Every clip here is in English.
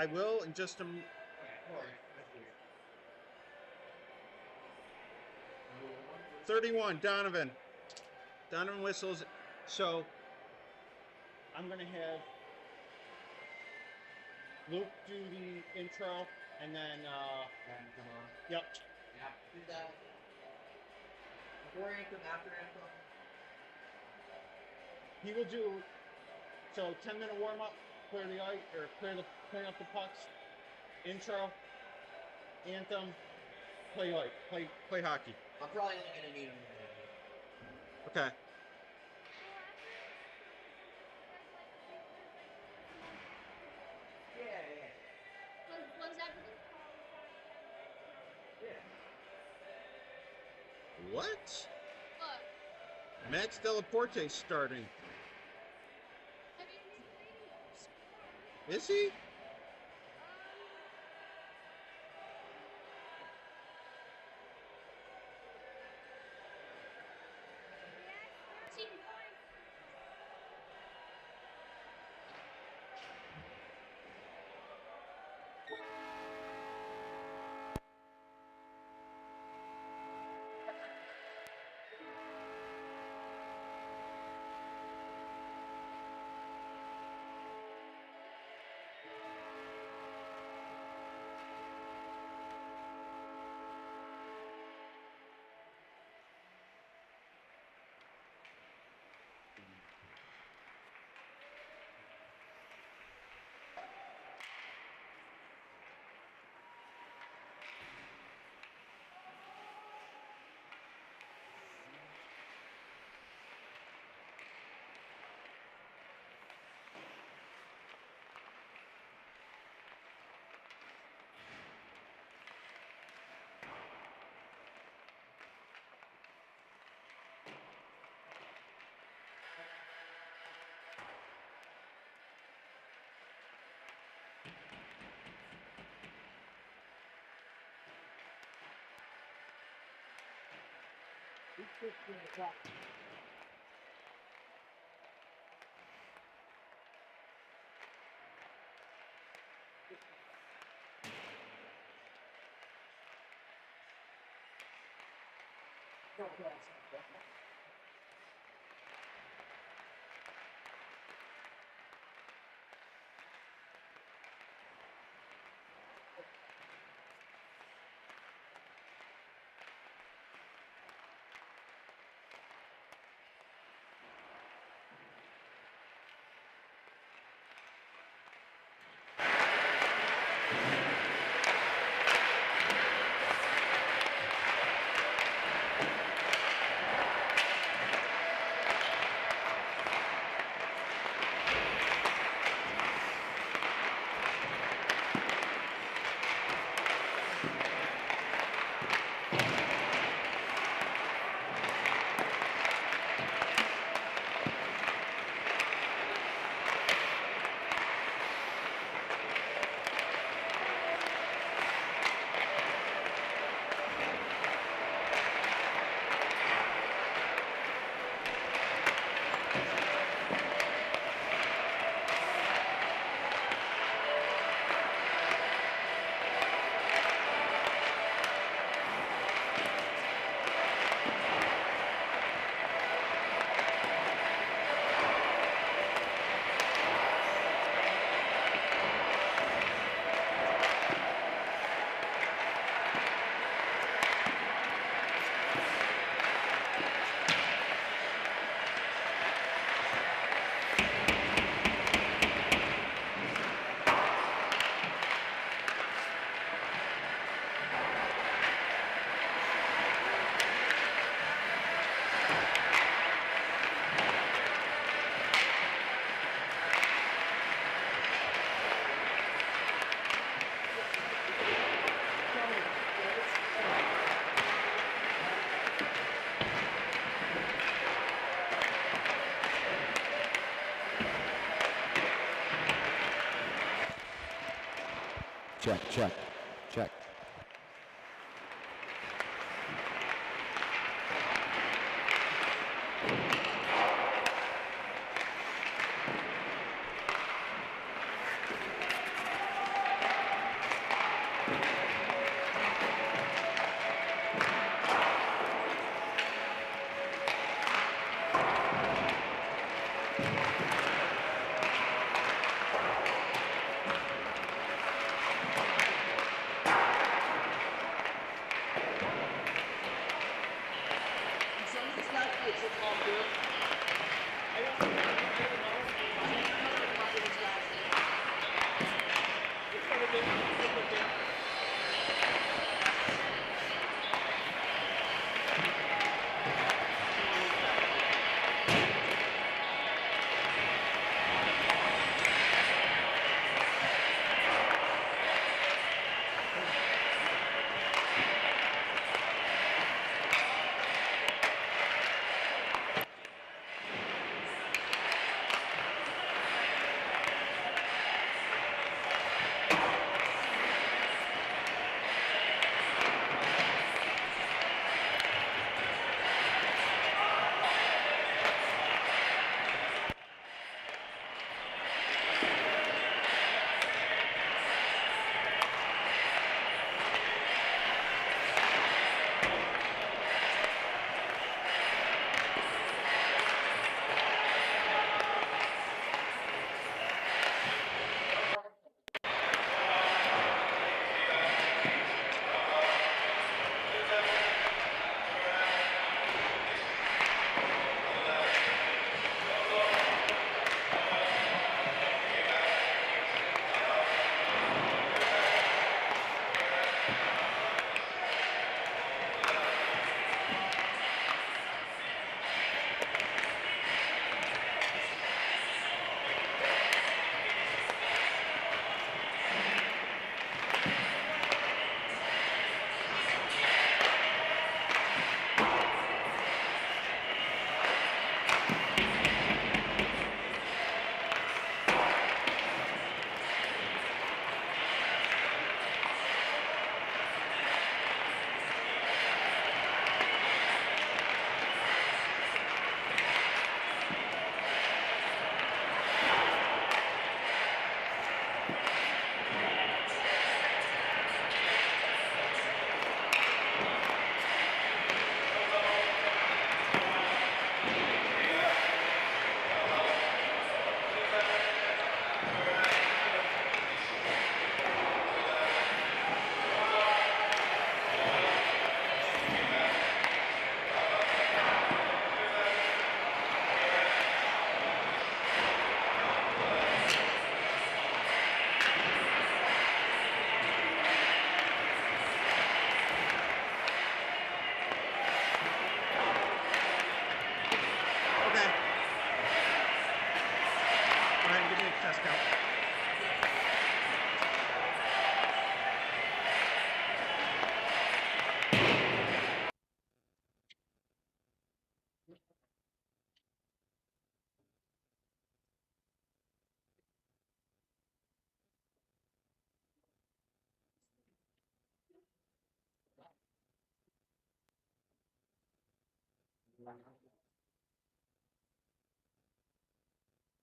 I will in just a. 31, Donovan. Donovan whistles. So I'm gonna have Luke do the intro, and then Come on. yep. Yeah. Do that. Before anthem, after anthem. He will do. So 10-minute warm up, clear the ice or clean up the pucks. Intro, anthem, play hockey. I'm probably only gonna need him. Okay. Yeah. What's that? Yeah. What? What? Max Delaporte starting. I mean, he's Is he? Check.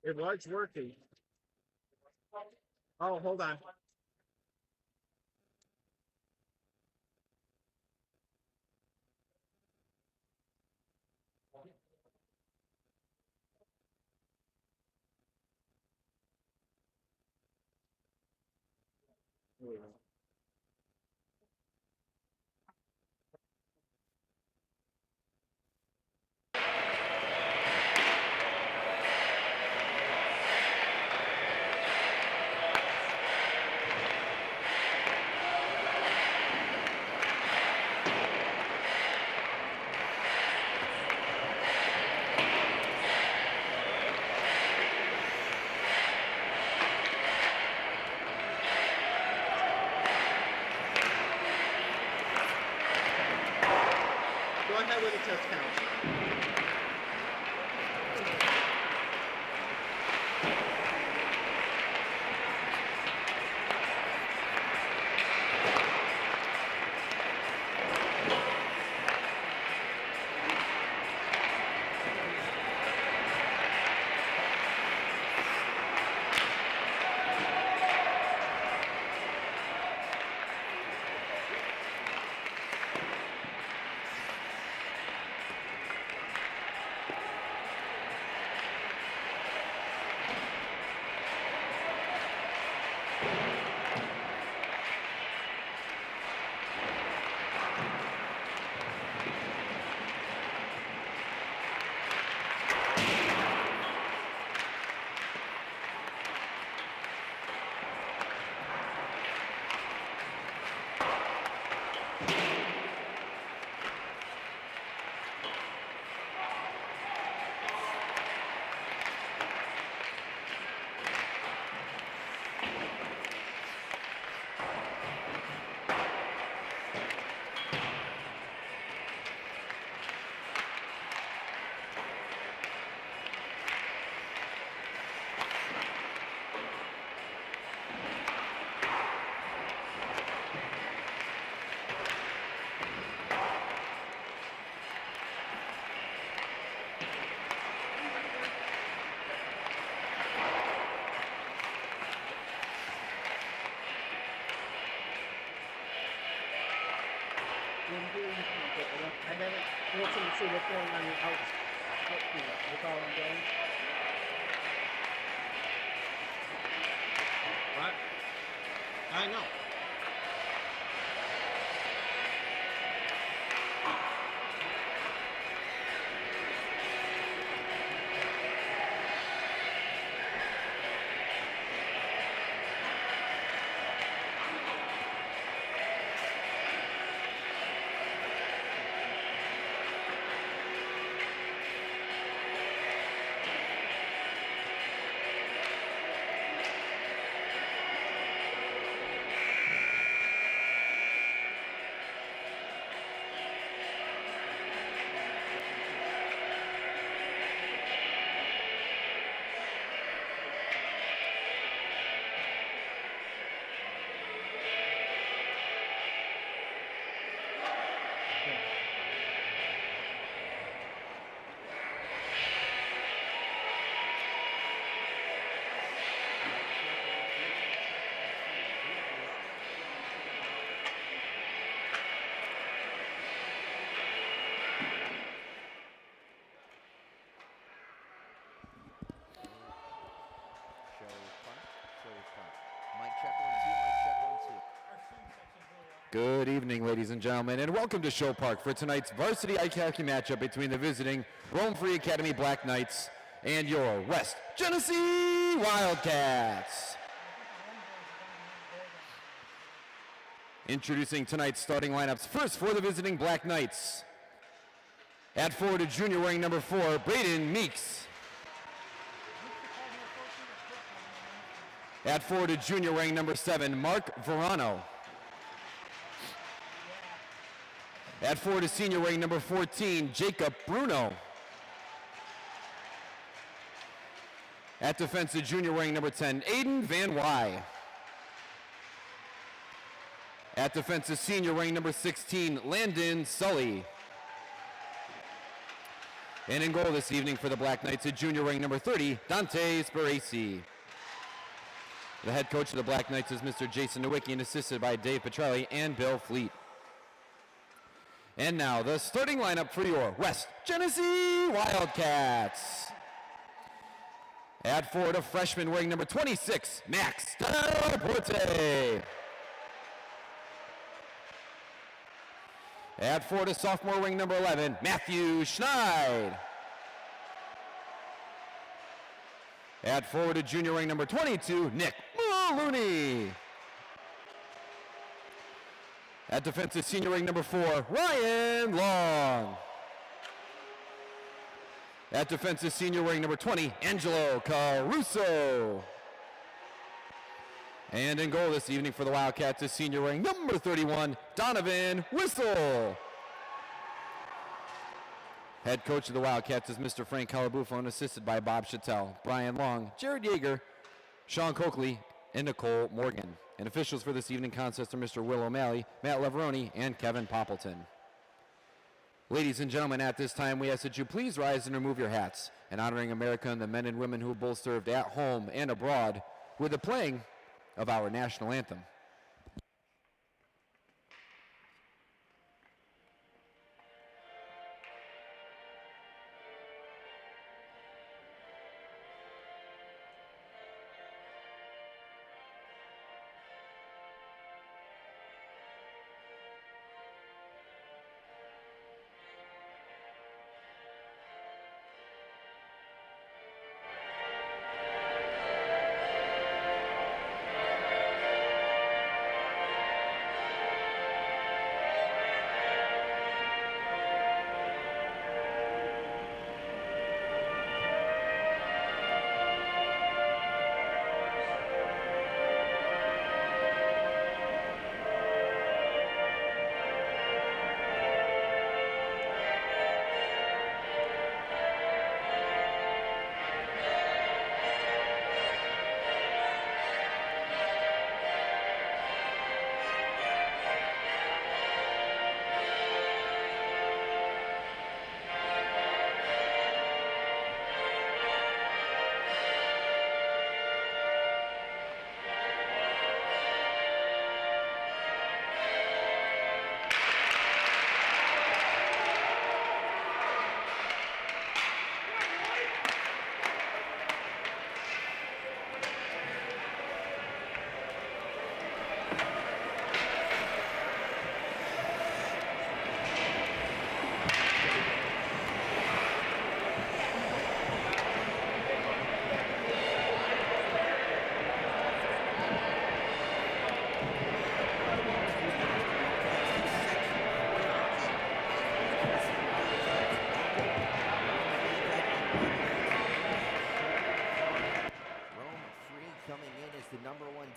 It was working. Oh, hold on. Go ahead with the test count. I haven't listened to what's going on the outfield. That's all I'm doing. What? I know. Good evening, ladies and gentlemen, and welcome to Show Park for tonight's varsity ice hockey matchup between the visiting Rome Free Academy Black Knights and your West Genesee Wildcats. Introducing tonight's starting lineups. First for the visiting Black Knights. At forward, a junior wearing number 4, Braden Meeks. At forward, a junior wearing number 7, Mark Verano. At forward, a senior wearing number 14, Jacob Bruno. At defense, a junior wearing number 10, Aiden Van Wy. At defense, a senior wearing number 16, Landon Sully. And in goal this evening for the Black Knights is junior ring number 30, Dante Sparaci. The head coach of the Black Knights is Mr. Jason Nowicki and assisted by Dave Petrelli and Bill Fleet. And now the starting lineup for your West Genesee Wildcats. At forward of freshman wearing number 26, Max Delaporte. At forward of sophomore wearing number 11, Matthew Schneid. At forward of junior wearing number 22, Nick Maloney. At defensive senior ring number 4, Ryan Long. At defensive senior ring number 20, Angelo Caruso. And in goal this evening for the Wildcats is senior ring number 31, Donovan Whistle. Head coach of the Wildcats is Mr. Frank Calabuffo and assisted by Bob Chattel, Brian Long, Jared Yeager, Sean Coakley, and Nicole Morgan. And officials for this evening contest are Mr. Will O'Malley, Matt Leveroni, and Kevin Poppleton. Ladies and gentlemen, at this time, we ask that you please rise and remove your hats in honoring America and the men and women who both served at home and abroad with the playing of our national anthem.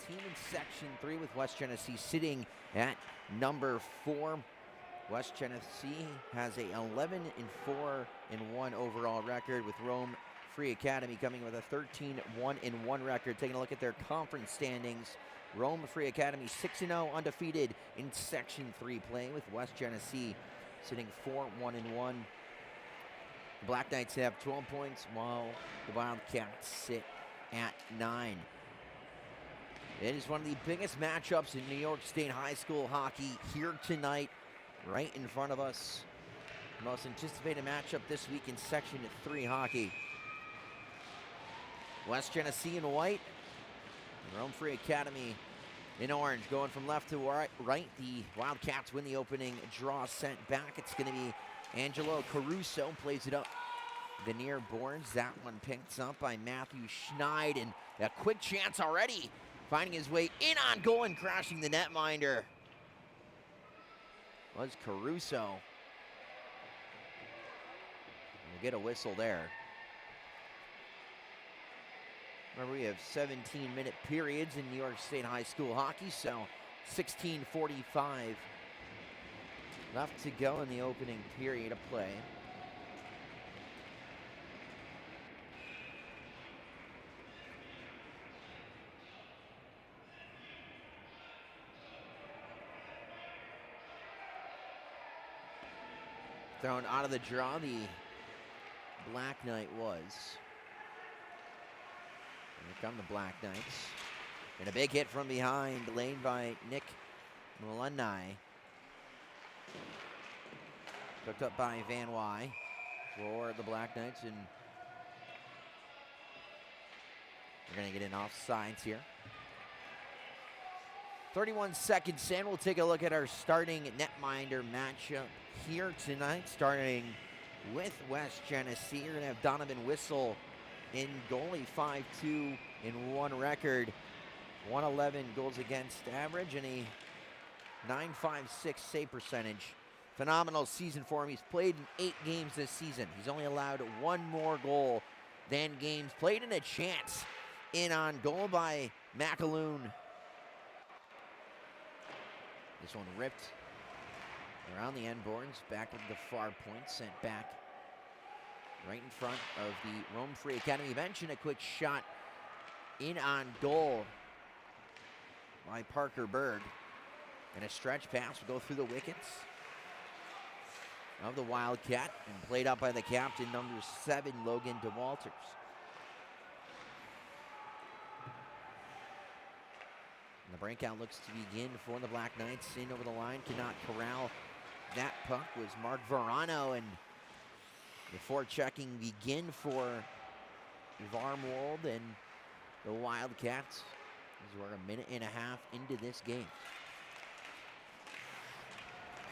Team in Section 3 with West Genesee sitting at number 4. West Genesee has a 11-4-1 overall record, with Rome Free Academy coming with a 13-1-1 record. Taking a look at their conference standings, Rome Free Academy 6-0 undefeated in Section 3 play, with West Genesee sitting 4-1-1. The Black Knights have 12 points, while the Wildcats sit at 9. It is one of the biggest matchups in New York State high school hockey here tonight, right in front of us. The most anticipated matchup this week in Section 3 hockey. West Genesee in white, and Rome Free Academy in orange. Going from left to right, the Wildcats win the opening draw, sent back. It's going to be Angelo Caruso, plays it up the near boards. That one picked up by Matthew Schneid, and a quick chance already. Finding his way in on goal and crashing the netminder was Caruso. We'll get a whistle there. Remember, we have 17-minute periods in New York State high school hockey, so 16:45 left to go in the opening period of play. Thrown out of the draw, the Black Knight was. Here come the Black Knights. And a big hit from behind, laid by Nick Mulunai. Picked up by Van Wy for the Black Knights, and we're going to get an offsides here. 31 seconds in. We'll take a look at our starting netminder matchup here tonight, starting with West Genesee. You're going to have Donovan Whistle in goalie, 5-2 in 1 record, 111 goals against average, and a .956 save percentage. Phenomenal season for him. He's played in 8 games this season. He's only allowed 1 more goal than games played, and a chance in on goal by McAloon. This one ripped around the end boards, back of the far point, sent back right in front of the Rome Free Academy bench, and a quick shot in on goal by Parker Berg. And a stretch pass will go through the wickets of the Wildcat and played out by the captain, number 7, Logan DeWalters. And the breakout looks to begin for the Black Knights. In over the line, cannot corral that puck was Mark Verano, and the forechecking begin for Varmold and the Wildcats as we're a minute and a half into this game.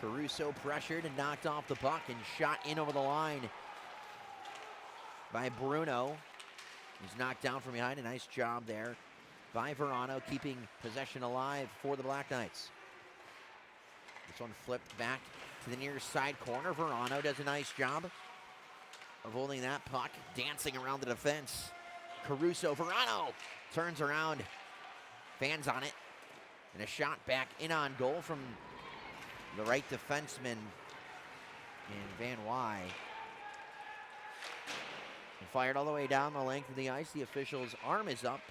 Caruso pressured and knocked off the puck and shot in over the line by Bruno. He's knocked down from behind. A nice job there by Verano, keeping possession alive for the Black Knights. This one flipped back to the near side corner. Verano does a nice job of holding that puck, dancing around the defense. Caruso, Verano turns around, fans on it, and a shot back in on goal from the right defenseman in Van Wy. And fired all the way down the length of the ice. The official's arm is up.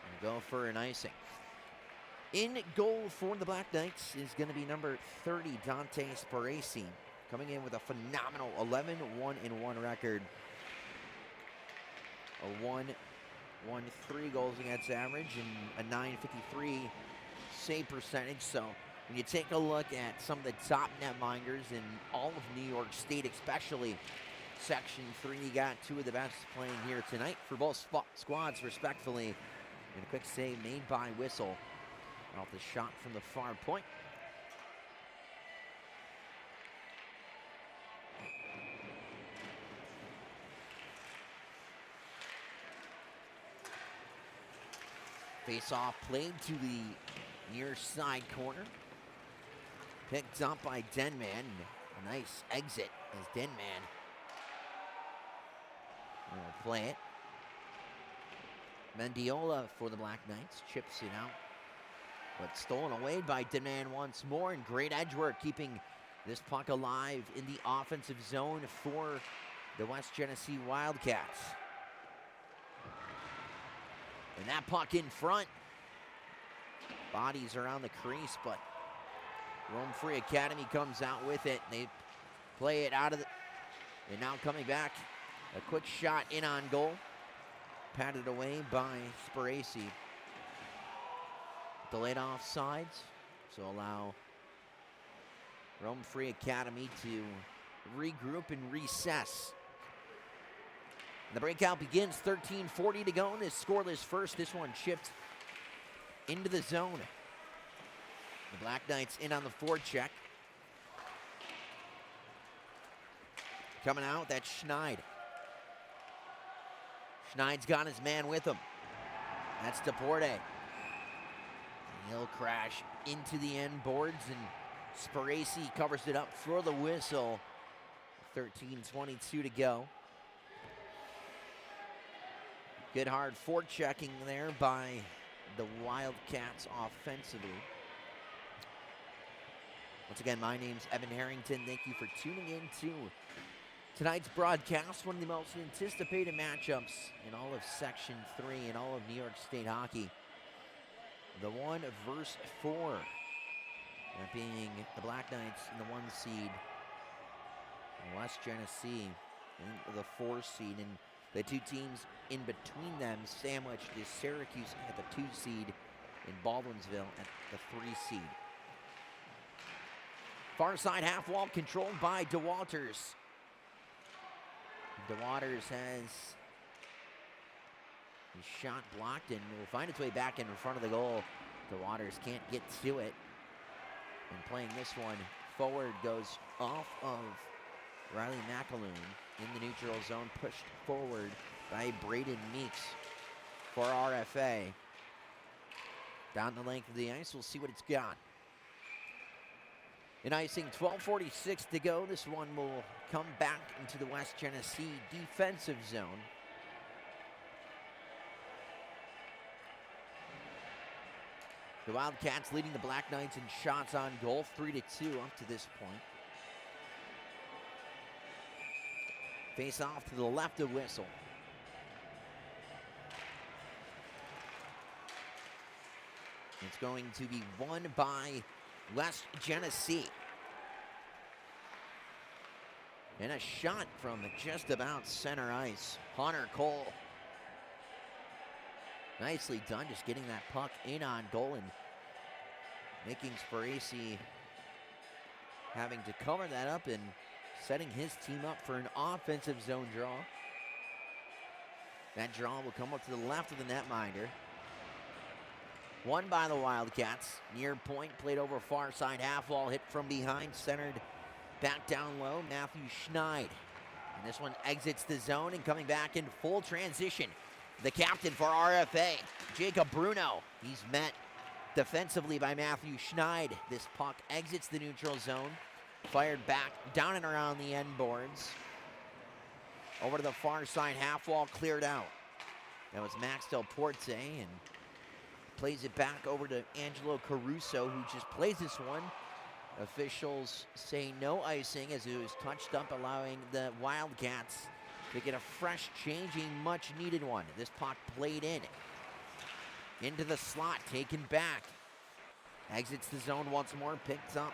And go for an icing. In goal for the Black Knights is going to be number 30, Dante Sparaci, coming in with a phenomenal 11-1-1 record. A 1.13 goals against average and a .953 save percentage. So when you take a look at some of the top netminders in all of New York State, especially Section 3, you got 2 of the best playing here tonight for both squads, respectfully. And a quick save made by Whistle off the shot from the far point. Face-off played to the near side corner. Picked up by Denman. A nice exit as Denman will play it. Mendiola for the Black Knights chips it out, but stolen away by Denman once more, and great edge work keeping this puck alive in the offensive zone for the West Genesee Wildcats. And that puck in front. Bodies around the crease, but Rome Free Academy comes out with it. They play it out of the... And now coming back, a quick shot in on goal. Patted away by Sparaci. Delayed offsides, so allow Rome Free Academy to regroup and recess. The breakout begins, 13:40 to go in this scoreless first. This one chipped into the zone. The Black Knights in on the forecheck. Coming out, that's Schneid. Schneid's got his man with him. That's Deporte. He'll crash into the end boards, and Sparaci covers it up for the whistle. 13:22 to go. Good hard forechecking there by the Wildcats offensively. Once again, my name's Evan Harrington. Thank you for tuning in to tonight's broadcast. One of the most anticipated matchups in all of Section 3 and all of New York State hockey. The 1 versus 4. That being the Black Knights and the 1 seed West Genesee in the 4 seed, and the two teams in between them sandwiched is Syracuse at the 2 seed and Baldwinsville at the 3 seed. Far side half wall controlled by DeWalters. DeWaters has his shot blocked and will find its way back in front of the goal. DeWaters can't get to it. And playing this one forward goes off of Riley McAloon in the neutral zone, pushed forward by Braden Meeks for RFA. Down the length of the ice, we'll see what it's got. In icing, 12:46 to go. This one will come back into the West Genesee defensive zone. The Wildcats leading the Black Knights in shots on goal, 3-2 up to this point. Face off to the left of Whistle. It's going to be won by West Genesee. And a shot from just about center ice. Hunter Cole. Nicely done, just getting that puck in on goal and making Sparacy having to cover that up and setting his team up for an offensive zone draw. That draw will come up to the left of the netminder. Won by the Wildcats. Near point, played over far side half wall, hit from behind, centered back down low, Matthew Schneid. And this one exits the zone and coming back in full transition. The captain for RFA, Jacob Bruno. He's met defensively by Matthew Schneid. This puck exits the neutral zone, fired back down and around the end boards. Over to the far side half wall, cleared out. That was Max Del Porte, and plays it back over to Angelo Caruso, who just plays this one. Officials say no icing as it was touched up, allowing the Wildcats to get a fresh change, a much needed one. This puck played in. Into the slot, taken back. Exits the zone once more, picked up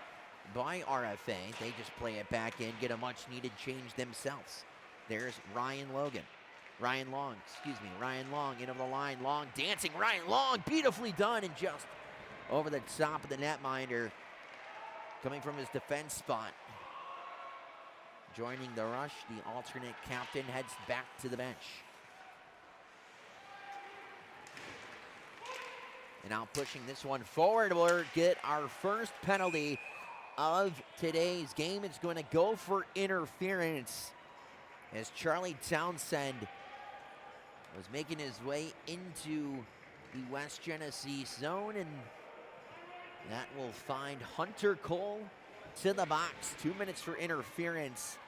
by RFA. They just play it back in, get a much needed change themselves. There's Ryan Long, into the line. Long dancing, Ryan Long, beautifully done, and just over the top of the netminder, coming from his defense spot. Joining the rush, the alternate captain heads back to the bench. And now pushing this one forward, we'll get our first penalty of today's game. It's going to go for interference as Charlie Townsend was making his way into the West Genesee zone, and that will find Hunter Cole to the box. 2 minutes for interference.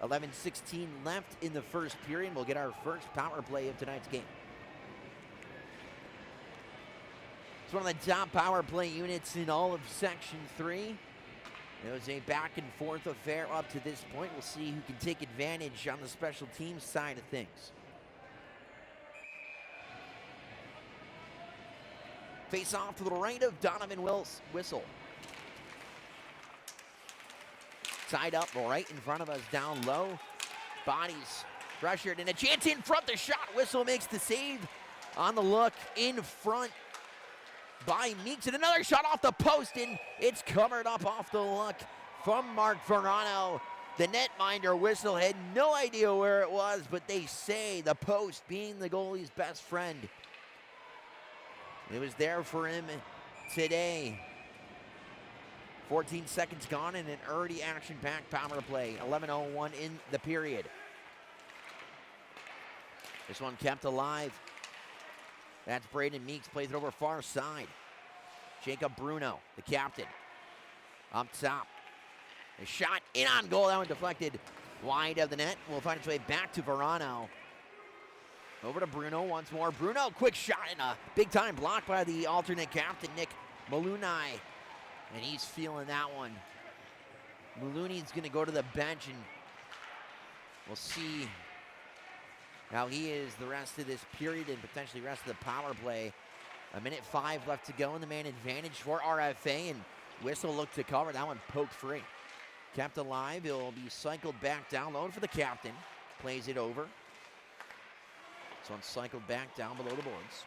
11:16 left in the first period. We'll get our first power play of tonight's game. It's one of the top power play units in all of Section 3. It was a back and forth affair up to this point. We'll see who can take advantage on the special teams side of things. Face off to the right of Donovan Whistle. Tied up right in front of us down low. Bodies pressured and a chance in front. The shot, Whistle makes the save on the look in front by Meeks, and another shot off the post, and it's covered up off the look from Mark Verano. The netminder Whistle had no idea where it was, but they say the post, being the goalie's best friend, it was there for him today. 14 seconds gone in an already action-packed power play. 11:01 in the period. This one kept alive. That's Braden Meeks, plays it over far side. Jacob Bruno, the captain, up top. A shot in on goal. That one deflected wide of the net. Will find its way back to Verano. Over to Bruno once more. Bruno, quick shot and a big-time block by the alternate captain, Nick Malunai. And he's feeling that one. Malunai's going to go to the bench, and we'll see how he is the rest of this period and potentially the rest of the power play. 1:05 left to go in the man advantage for RFA, and Whistle looked to cover. That one poked free. Kept alive. He'll be cycled back down low for the captain. Plays it over. This one's cycled back down below the boards.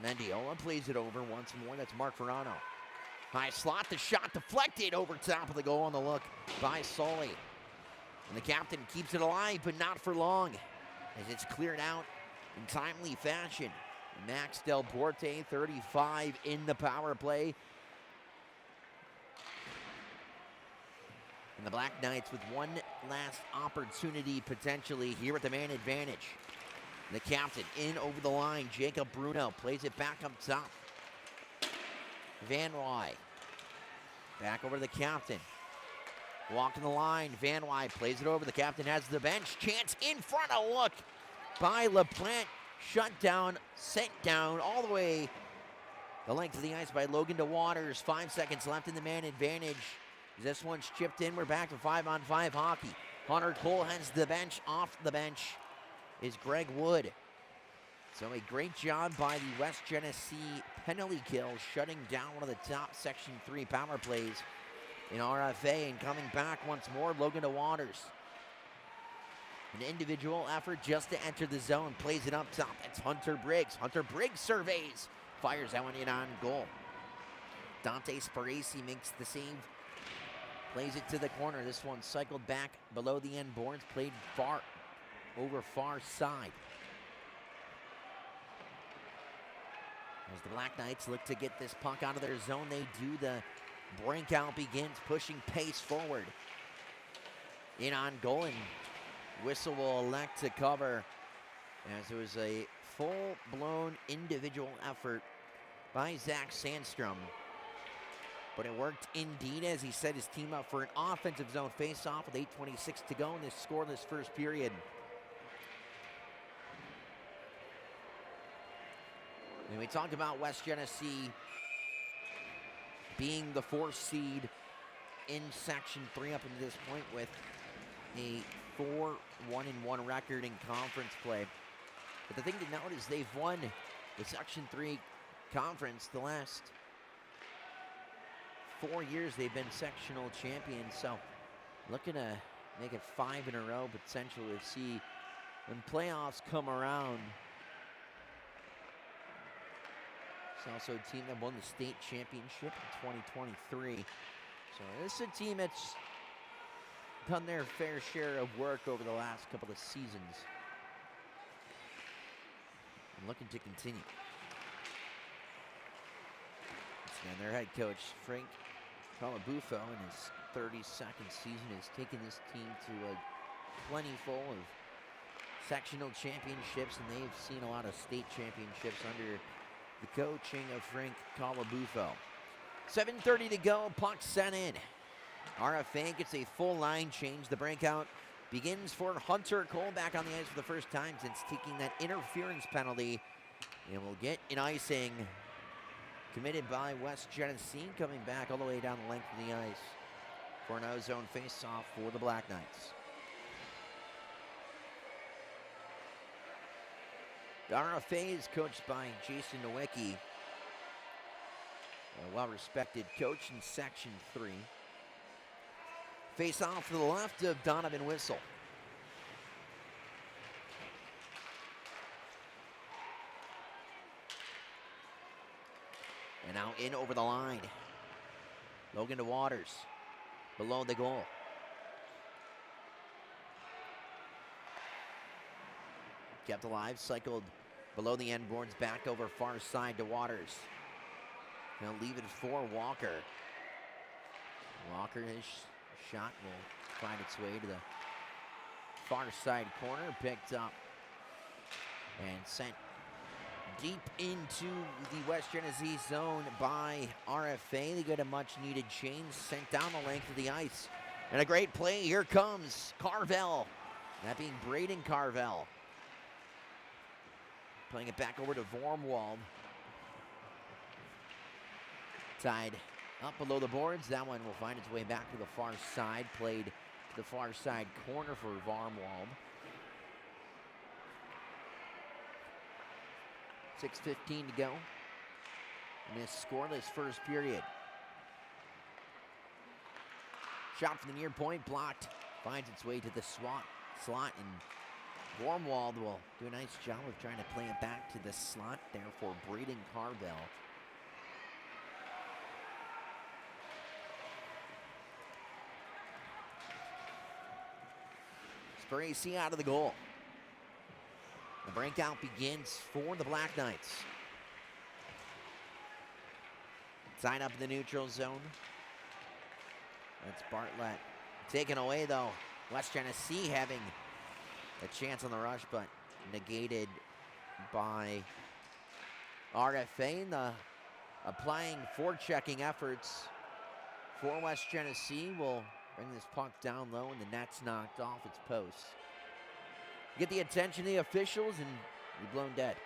Mendiola plays it over once more. That's Mark Verano. High slot, the shot deflected over top of the goal on the look by Sully. And the captain keeps it alive, but not for long, as it's cleared out in timely fashion. Max Del Porte, 35 in the power play. And the Black Knights with one last opportunity potentially here at the man advantage. The captain in over the line. Jacob Bruno plays it back up top. Van Wy. Back over to the captain. Walking the line. Van Wy plays it over. The captain has the bench. Chance in front. A look by LaPlante. Shut down, sent down all the way the length of the ice by Logan DeWaters. 5 seconds left in the man advantage. This one's chipped in. We're back to 5-on-5 hockey. Hunter Cole has the bench. Off the bench is Greg Wood. So a great job by the West Genesee penalty kill, shutting down one of the top Section 3 power plays in RFA. And coming back once more, Logan DeWaters. An individual effort just to enter the zone. Plays it up top. That's Hunter Briggs. Hunter Briggs surveys. Fires that one in on goal. Dante Sparaci makes the save. Plays it to the corner. This one cycled back below the end boards. Played far side. As the Black Knights look to get this puck out of their zone, they do. The breakout begins, pushing pace forward. In on goal, and whistle will elect to cover, as it was a full-blown individual effort by Zach Sandstrom. But it worked indeed, as he set his team up for an offensive zone face-off with 8:26 to go in this scoreless first period. And we talked about West Genesee being the 4th seed in Section 3 up until this point with a 4-1-1 record in conference play. But the thing to note is they've won the Section 3 conference the last 4 years. They've been sectional champions, so looking to make it 5 in a row potentially. We'll see when playoffs come around. It's also a team that won the state championship in 2023. So this is a team that's done their fair share of work over the last couple of seasons. And looking to continue. And their head coach, Frank Calabufo, in his 32nd season, has taken this team to a plentiful of sectional championships, and they've seen a lot of state championships under the coaching of Frank Calabufo. 7:30 to go, puck sent in. RFA gets a full line change. The breakout begins for Hunter Cole, back on the ice for the first time since taking that interference penalty, and will get an icing committed by West Genesee, coming back all the way down the length of the ice for an O-zone face-off for the Black Knights. The RFA is coached by Jason Nowicki, a well-respected coach in Section 3. Face-off to the left of Donovan Whistle. And now in over the line. Logan DeWaters below the goal. Kept alive, cycled below the end boards, back over far side to Waters. He'll leave it for Walker. Walker, his shot will find its way to the far side corner, picked up and sent deep into the West Genesee zone by RFA. They get a much needed change, sent down the length of the ice. And a great play, here comes Carvel. That being Braden Carvel. Playing it back over to Vormwald. Tied up below the boards. That one will find its way back to the far side. Played to the far side corner for Vormwald. 6:15 to go in this scoreless first period. Shot from the near point, blocked. Finds its way to the slot, and Warmwald will do a nice job of trying to play it back to the slot there for Braden Carvel. Sparacy out of the goal. The breakout begins for the Black Knights. Tied up in the neutral zone. That's Bartlett. Taken away though. West Genesee having a chance on the rush, but negated by RFA. And the applying forechecking efforts for West Genesee will bring this puck down low, and the net's knocked off its post. Get the attention of the officials, and you're blown dead.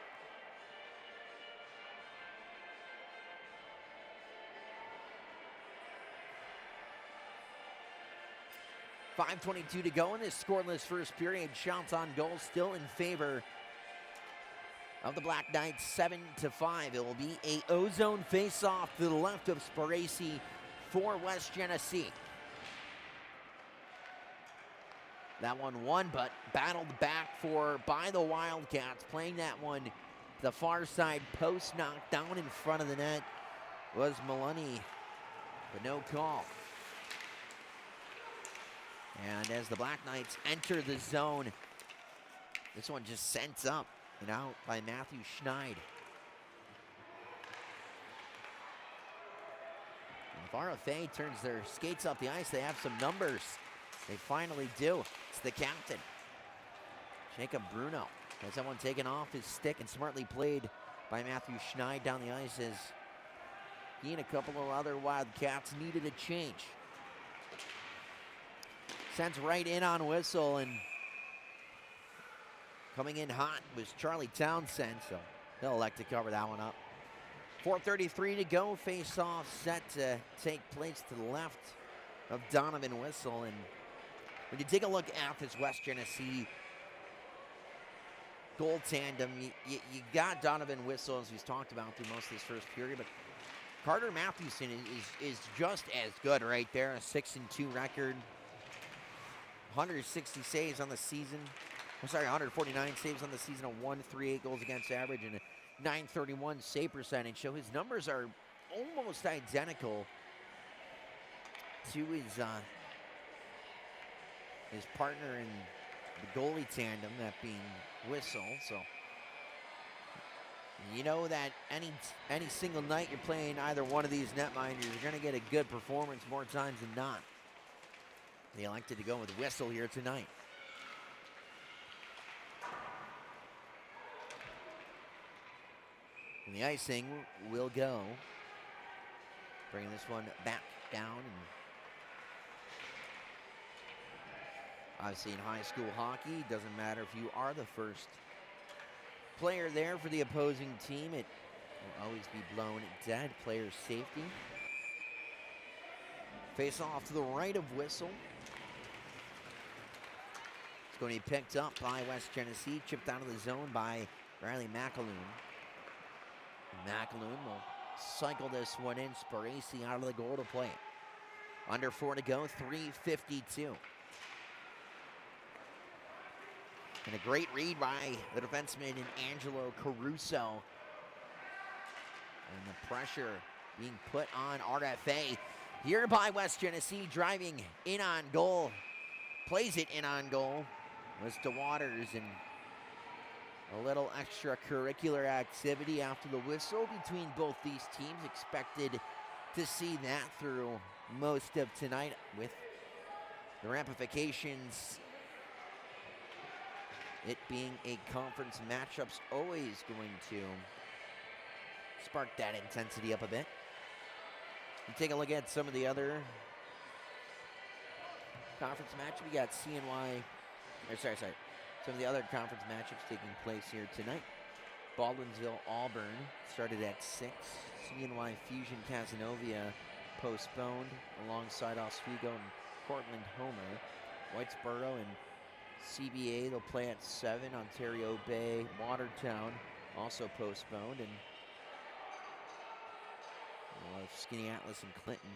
.5:22 to go in this scoreless first period. Shots on goal still in favor of the Black Knights, 7-5. It will be a O-zone face-off to the left of Sparacy for West Genesee. That one won, but battled back by the Wildcats. Playing that one to the far side post, knocked down in front of the net was Maloney, but no call. And as the Black Knights enter the zone, this one just sent up and out by Matthew Schneid. And if RFA turns their skates up the ice, they have some numbers. They finally do. It's the captain, Jacob Bruno. Has that one taken off his stick and smartly played by Matthew Schneid down the ice as he and a couple of other Wildcats needed a change. Sends right in on whistle, and coming in hot was Charlie Townsend, so he'll elect to cover that one up. 4:33 to go. Face-off set to take place to the left of Donovan Whistle. And when you take a look at this West Genesee goal tandem, you got Donovan Whistle, as we've talked about through most of this first period, but Carter Mathewson is just as good right there. A 6-2 record. 160 saves on the season. I'm sorry, 149 saves on the season, a 1.38 goals against average, and a 931 save percentage. So his numbers are almost identical to his partner in the goalie tandem, that being Whistle. So you know that any single night you're playing either one of these netminders, you're going to get a good performance more times than not. They elected to go with Whistle here tonight. And the icing will go. Bringing this one back down. And obviously in high school hockey, doesn't matter if you are the first player there for the opposing team. It will always be blown dead. Player safety. Face off to the right of Whistle. It's going to be picked up by West Genesee. Chipped out of the zone by Riley McAloon. McAloon will cycle this one in. Sparacy out of the goal to play it. Under 4 to go, 3:52. And a great read by the defenseman in Angelo Caruso. And the pressure being put on RFA. Here by West Genesee, driving in on goal. Plays it in on goal. Was to Waters, and a little extracurricular activity after the whistle between both these teams. Expected to see that through most of tonight, with the ramifications, it being a conference matchup's always going to spark that intensity up a bit. You take a look at some of the other conference matchups. We got CNY, some of the other conference matchups taking place here tonight. Baldwinsville Auburn started at 6. CNY Fusion Cazenovia postponed alongside Oswego and Cortland Homer. Whitesboro and CBA, they'll play at 7. Ontario Bay, Watertown also postponed. And we'll have Skinny Atlas and Clinton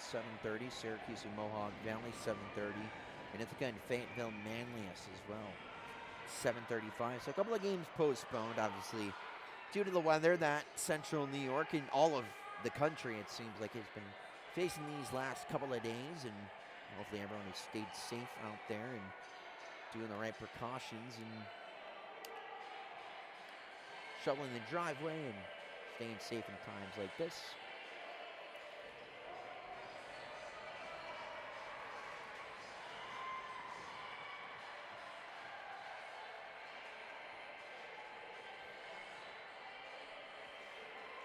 7:30. Syracuse and Mohawk Valley, 7:30. And Ithaca and Fayetteville Manlius as well, 7:35. So a couple of games postponed, obviously, due to the weather that Central New York and all of the country, it seems like, has been facing these last couple of days. And hopefully everyone has stayed safe out there and doing the right precautions and shoveling the driveway and staying safe in times like this.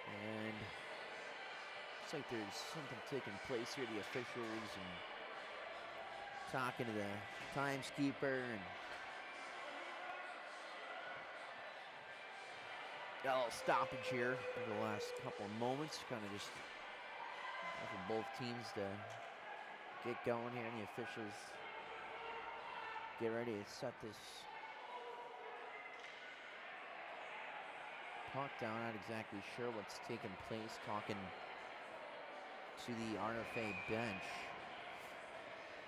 And looks like there's something taking place here. The officials and talking to the timeskeeper and got a little stoppage here for the last couple of moments. Kind of just for both teams to get going here, and the officials get ready to set this puck down. Not exactly sure what's taking place. Talking to the RFA bench.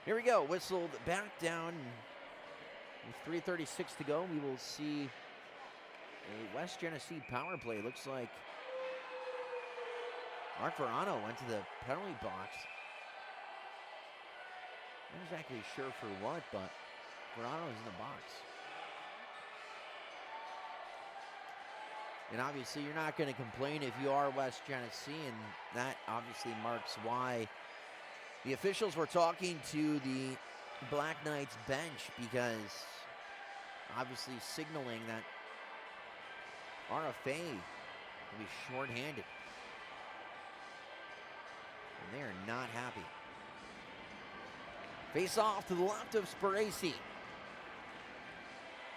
Here we go. Whistled back down. With 3:36 to go, we will see a West Genesee power play. Looks like Mark Verano went to the penalty box. Not exactly sure for what, but Verano's in the box. And obviously you're not going to complain if you are West Genesee, and that obviously marks why the officials were talking to the Black Knights bench, because obviously signaling that RFA will be shorthanded. And they are not happy. Face off to the left of Sparacy.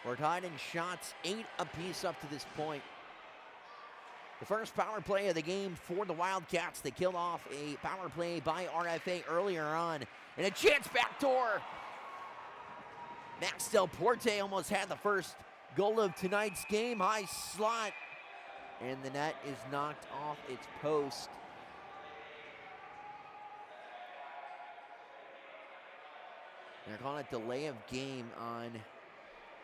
We're tied in shots, 8 apiece up to this point. The first power play of the game for the Wildcats. They killed off a power play by RFA earlier on. And a chance backdoor. Max Del Porte almost had the first goal of tonight's game. High slot. And the net is knocked off its post. They're calling it delay of game on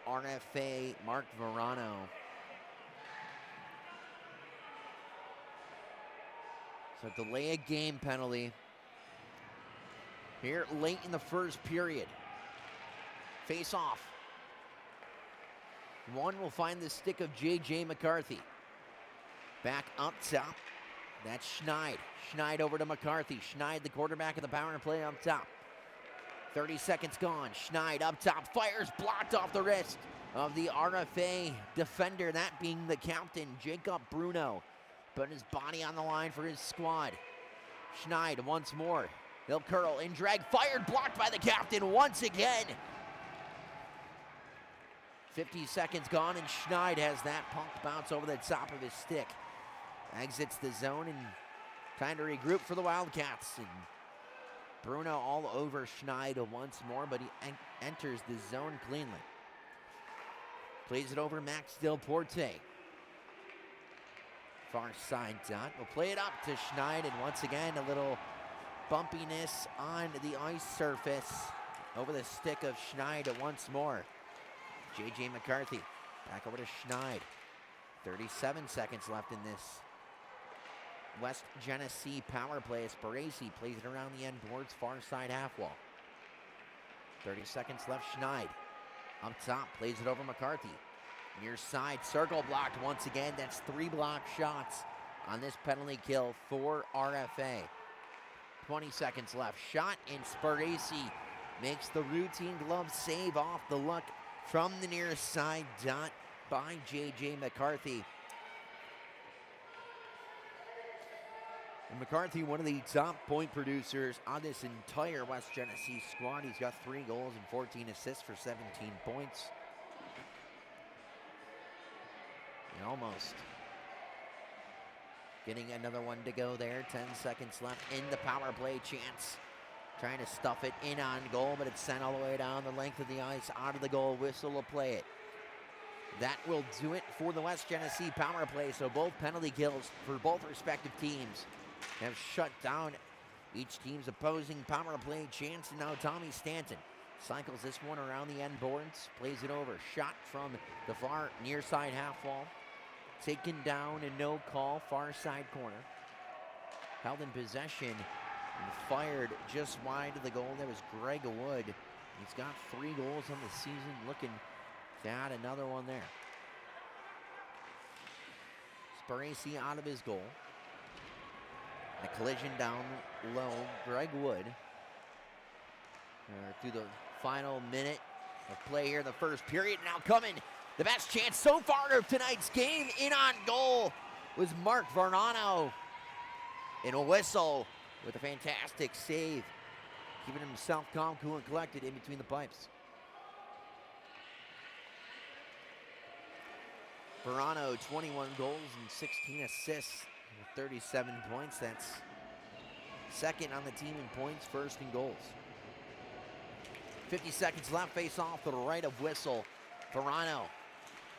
RFA Mark Verano. So delay a game penalty here late in the first period. Face off. One will find the stick of J.J. McCarthy. Back up top. That's Schneid. Schneid over to McCarthy. Schneid, the quarterback of the power play, up top. 30 seconds gone. Schneid up top. Fires, blocked off the wrist of the RFA defender, that being the captain, Jacob Bruno. Putting his body on the line for his squad. Schneid once more. He'll curl in drag. Fired, blocked by the captain once again. 50 seconds gone, and Schneid has that punk bounce over the top of his stick. Exits the zone, and time to regroup for the Wildcats. And Bruno all over Schneid once more, but he enters the zone cleanly. Plays it over Max Del Porte. Far side dot. We'll play it up to Schneid, and once again a little bumpiness on the ice surface over the stick of Schneid once more. J.J. McCarthy back over to Schneid. 37 seconds left in this West Genesee power play. Sparacy plays it around the end towards far side half wall. 30 seconds left. Schneid up top, plays it over McCarthy. Near side, circle blocked once again. That's 3 block shots on this penalty kill for RFA. 20 seconds left. Shot, and Sparacy makes the routine glove save off the luck from the near side dot by J.J. McCarthy. And McCarthy, one of the top point producers on this entire West Genesee squad. He's got 3 goals and 14 assists for 17 points. And almost getting another one to go there. 10 seconds left in the power play. Chance trying to stuff it in on goal, but it's sent all the way down the length of the ice, out of the goal. Whistle will play it. That will do it for the West Genesee power play. So both penalty kills for both respective teams have shut down each team's opposing power play chance, and now Tommy Stanton cycles this one around the end boards, plays it over. Shot from the far near side half wall. Taken down and no call, far side corner. Held in possession and fired just wide of the goal. That was Greg Wood. He's got 3 goals on the season, looking to add another one there. Sparacy out of his goal. A collision down low. Greg Wood. Through the final minute of play here in the first period. Now coming, the best chance so far of tonight's game. In on goal was Mark Varnano. And a whistle with a fantastic save. Keeping himself calm, cool, and collected in between the pipes. Varano, 21 goals and 16 assists with 37 points. That's second on the team in points, first in goals. 50 seconds left, face off to the right of whistle. Varano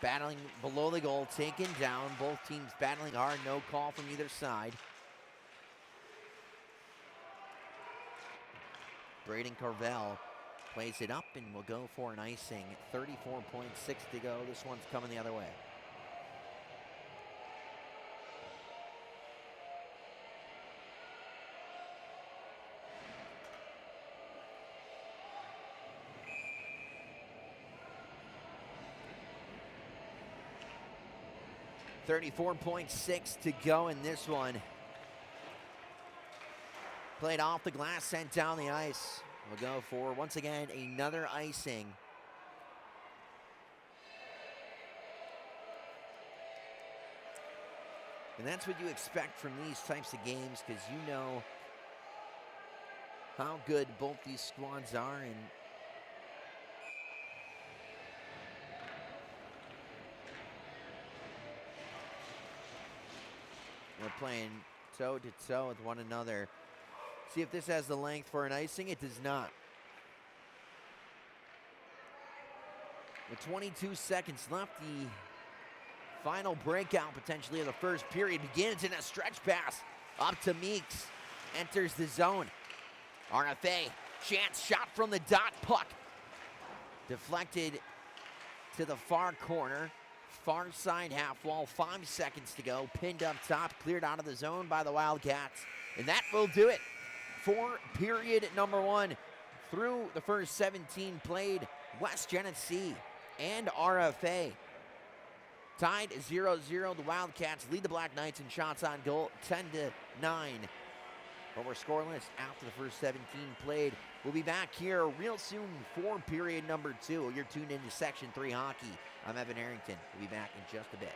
battling below the goal, taken down. Both teams battling hard, no call from either side. Braden Carvel plays it up and will go for an icing. 34.6 to go. This one's coming the other way. .6 to go in this one. Played off the glass, sent down the ice. We'll go for, once again, another icing. And that's what you expect from these types of games, because you know how good both these squads are. And we're playing toe-to-toe with one another. See if this has the length for an icing. It does not. With 22 seconds left, the final breakout potentially of the first period begins in a stretch pass up to Meeks. Enters the zone. RFA, chance shot from the dot, puck deflected to the far corner. Far side half wall, 5 seconds to go. Pinned up top, cleared out of the zone by the Wildcats. And that will do it for period number 1. Through the first 17 played, West Genesee and RFA tied 0-0. The Wildcats lead the Black Knights in shots on goal, 10-9. But we're scoreless after the first 17 played. We'll be back here real soon for period number 2. You're tuned into Section 3 Hockey. I'm Evan Harrington. We'll be back in just a bit.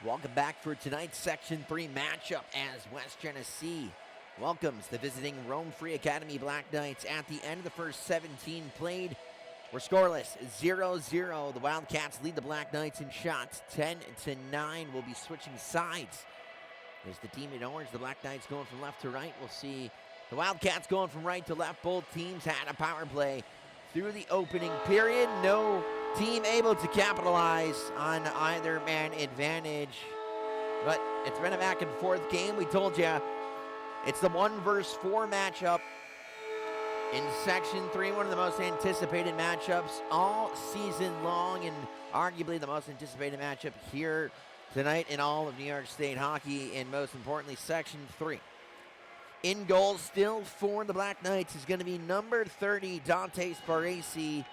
Welcome back for tonight's Section 3 matchup as West Genesee welcomes the visiting Rome Free Academy Black Knights. At the end of the first 17 played, we're scoreless, 0-0. The Wildcats lead the Black Knights in shots, 10-9. We'll be switching sides. There's the team in orange, the Black Knights going from left to right. We'll see the Wildcats going from right to left. Both teams had a power play through the opening period. No team able to capitalize on either man advantage. But it's been a back and forth game. We told you it's the 1 versus 4 matchup in Section 3, one of the most anticipated matchups all season long, and arguably the most anticipated matchup here tonight in all of New York State hockey, and most importantly, Section 3. In goal still for the Black Knights is going to be number 30, Dante Sparaci.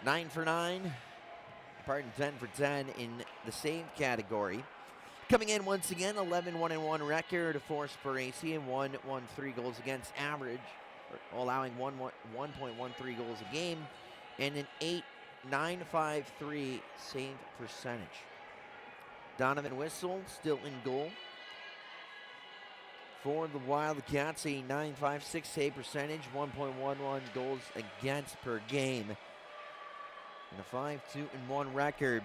9 for 9, 10 for 10 in the save category. Coming in once again, 11-1-1 record for Sparaci and 1.13 goals against average, allowing 1.13 goals a game, and an 8.953 save percentage. Donovan Whistle still in goal for the Wildcats, a 9.56 save percentage, 1.11 goals against per game, and a 5-2-1 record.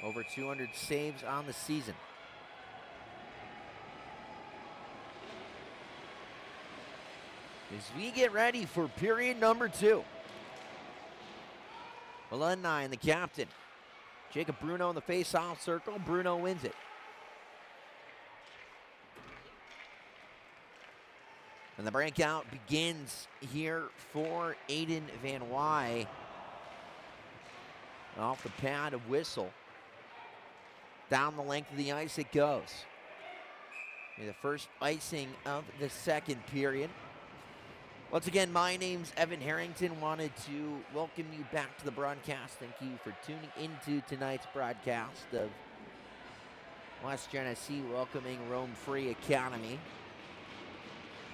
Over 200 saves on the season. As we get ready for period number 2. Alumni, the captain. Jacob Bruno in the face-off circle. Bruno wins it. And the breakout begins here for Aiden Van Wy. Off the pad of Whistle. Down the length of the ice it goes. The first icing of the second period. Once again, my name's Evan Harrington. Wanted to welcome you back to the broadcast. Thank you for tuning into tonight's broadcast of West Genesee welcoming Rome Free Academy.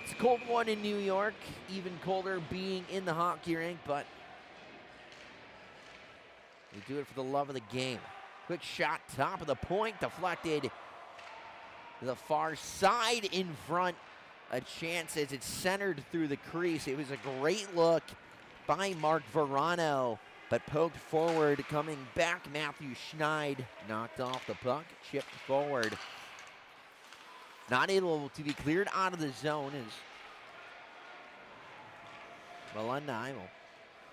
It's a cold one in New York, even colder being in the hockey rink, but we do it for the love of the game. Quick shot, top of the point, deflected to the far side in front. A chance as it's centered through the crease. It was a great look by Mark Verano, but poked forward, coming back. Matthew Schneid knocked off the puck, chipped forward. Not able to be cleared out of the zone as Alumni will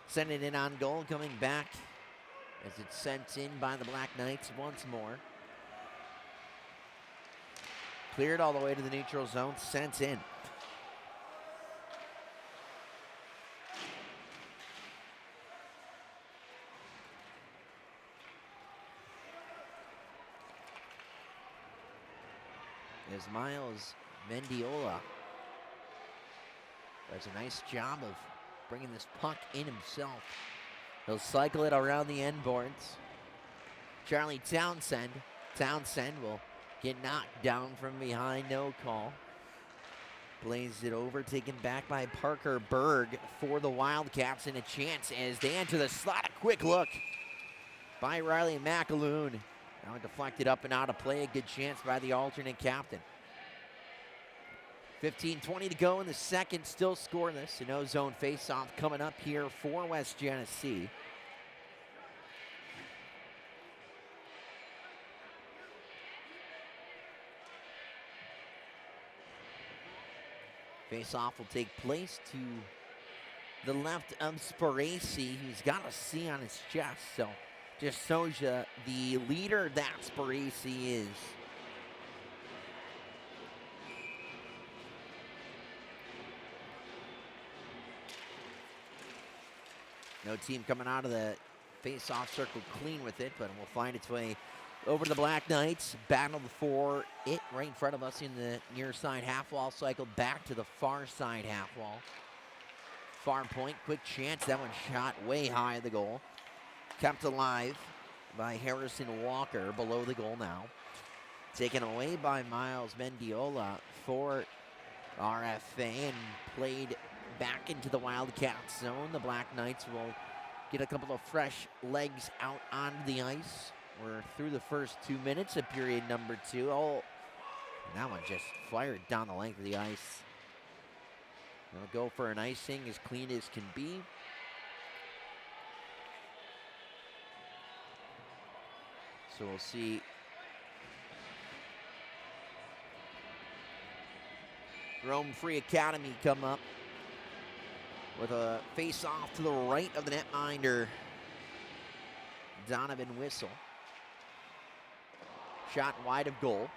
send it in on goal, coming back as it's sent in by the Black Knights once more. Cleared all the way to the neutral zone, sent in. As Miles Mendiola does a nice job of bringing this puck in himself. He'll cycle it around the end boards. Charlie Townsend will get knocked down from behind, no call. Plays it over, taken back by Parker Berg for the Wildcats, and a chance as they enter the slot. A quick look by Riley McAloon. Now deflected up and out of play. A good chance by the alternate captain. 15:20 to go in the second, still scoreless. An O-zone face-off coming up here for West Genesee. Face-off will take place to the left of Sparaci, who's got a C on his chest, so just shows you the leader that Sparaci is. No team coming out of the face-off circle clean with it, but will find its way over to the Black Knights. Battled for it right in front of us in the near side half wall. Cycled back to the far side half wall. Far point, quick chance. That one shot way high of the goal. Kept alive by Harrison Walker below the goal now. Taken away by Miles Mendiola for RFA and played back into the Wildcats zone. The Black Knights will get a couple of fresh legs out on the ice. We're through the first 2 minutes of period number 2. Oh, that one just fired down the length of the ice. They'll go for an icing as clean as can be. So we'll see Rome Free Academy come up with a face-off to the right of the netminder, Donovan Whistle. Shot wide of goal.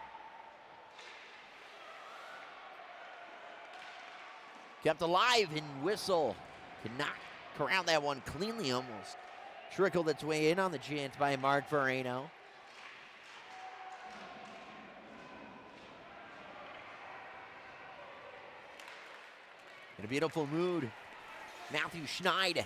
Kept alive, and Whistle could not corral that one cleanly, almost trickled its way in on the chance by Mark Verano. In a beautiful mood, Matthew Schneid.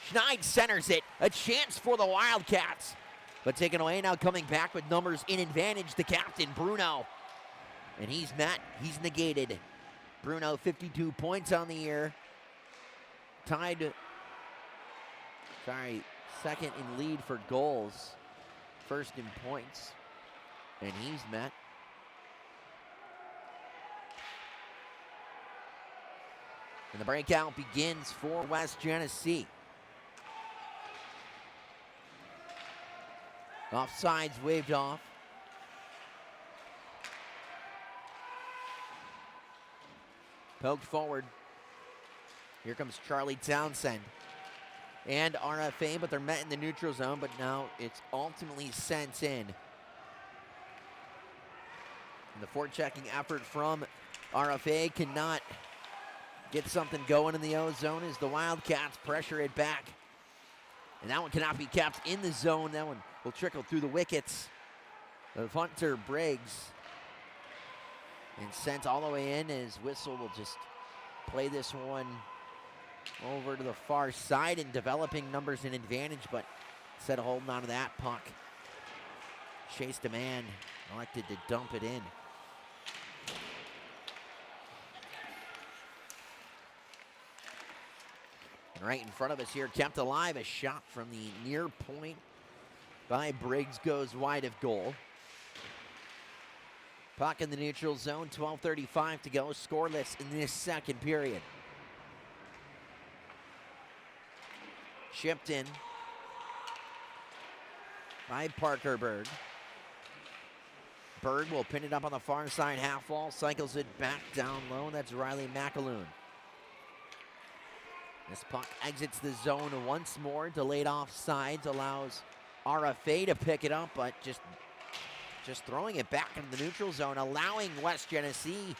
Schneid centers it. A chance for the Wildcats. But taken away now, coming back with numbers in advantage, the captain, Bruno. And he's met, he's negated. Bruno, 52 points on the year. Second in lead for goals. First in points. And he's met. And the breakout begins for West Genesee. Offsides waved off. Poked forward. Here comes Charlie Townsend and RFA, but they're met in the neutral zone, but now it's ultimately sent in. And the forechecking effort from RFA cannot get something going in the O zone as the Wildcats pressure it back. And that one cannot be kept in the zone. That one will trickle through the wickets of Hunter Briggs. And sent all the way in as Whistle will just play this one over to the far side and developing numbers in advantage, but instead of holding on to that puck, chased a man, elected to dump it in. And right in front of us here, kept alive, a shot from the near point by Briggs goes wide of goal. Puck in the neutral zone, 12:35 to go, scoreless in this second period. Chipped in by Parker Berg. Berg will pin it up on the far side half wall, cycles it back down low. That's Riley McAloon. This puck exits the zone once more. Delayed offsides allows RFA to pick it up, but just throwing it back into the neutral zone, allowing West Genesee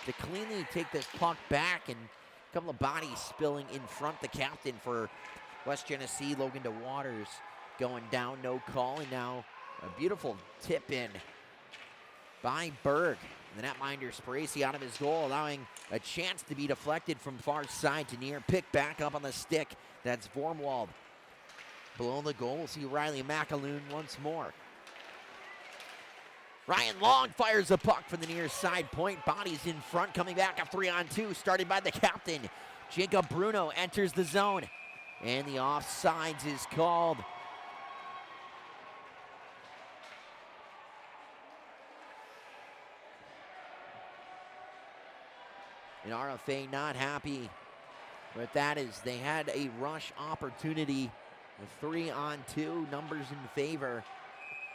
to cleanly take this puck back, and a couple of bodies spilling in front. The captain for West Genesee, Logan DeWaters, going down, no call, and now a beautiful tip in by Berg. The netminder Sparacy out of his goal, allowing a chance to be deflected from far side to near. Picked back up on the stick. That's Vormwald. Below the goal, we'll see Riley McAloon once more. Ryan Long fires the puck from the near side point. Bodies in front, coming back, a 3-on-2, started by the captain. Jacob Bruno enters the zone, and the offsides is called. And RFA not happy with that, as they had a rush opportunity. A 3-on-2, numbers in favor,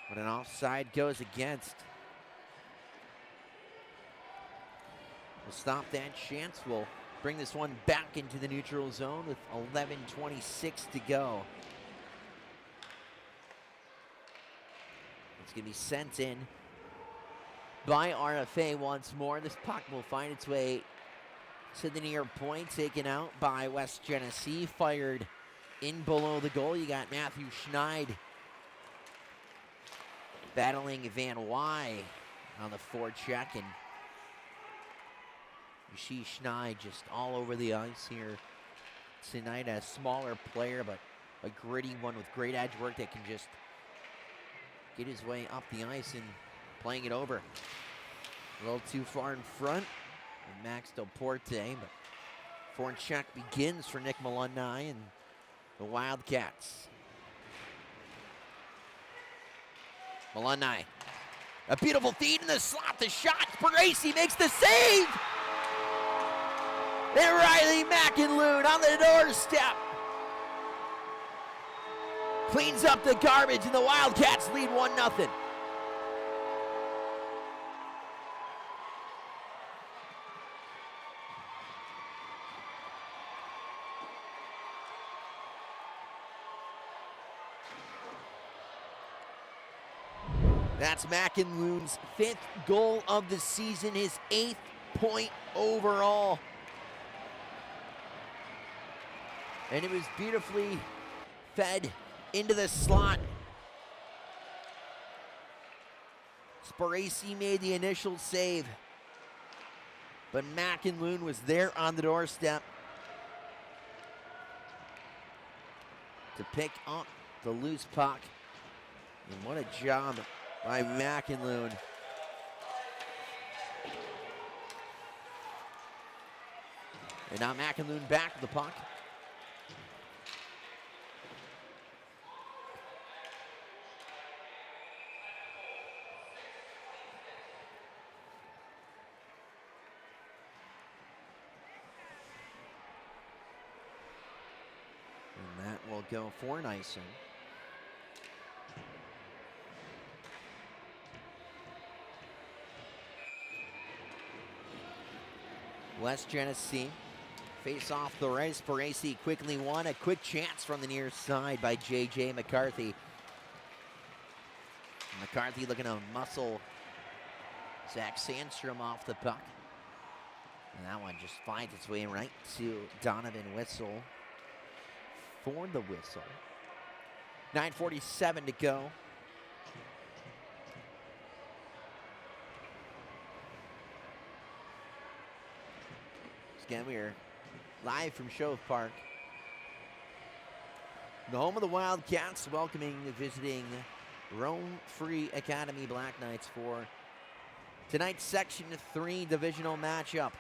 but an offside goes against. We'll stop that chance. We'll bring this one back into the neutral zone with 11:26 to go. It's going to be sent in by RFA once more. This puck will find its way to the near point, taken out by West Genesee, fired in below the goal. You got Matthew Schneid battling Van Wy on the forecheck, and you see Schneid just all over the ice here tonight. A smaller player, but a gritty one with great edge work that can just get his way up the ice and playing it over. A little too far in front with Max Del Porte, but forecheck begins for Nick Malunai, and the Wildcats. Malunai. A beautiful feed in the slot. The shot. Bracy makes the save. And Riley McAloon on the doorstep. Cleans up the garbage, and the Wildcats lead 1-0. That's McAloon's 5th goal of the season, his 8th point overall. And it was beautifully fed into the slot. Sparacy made the initial save, but McAloon was there on the doorstep to pick up the loose puck. And what a job by McAloon. And now McAloon back with the puck. And that will go for Nyson. West Genesee face off the right. Sparacy quickly won. A quick chance from the near side by J.J. McCarthy. McCarthy looking to muscle Zach Sandstrom off the puck. And that one just finds its way right to Donovan Whistle for the whistle. 9:47 to go. Again, we are live from Shove Park, the home of the Wildcats, welcoming the visiting Rome Free Academy Black Knights for tonight's Section 3 divisional matchup.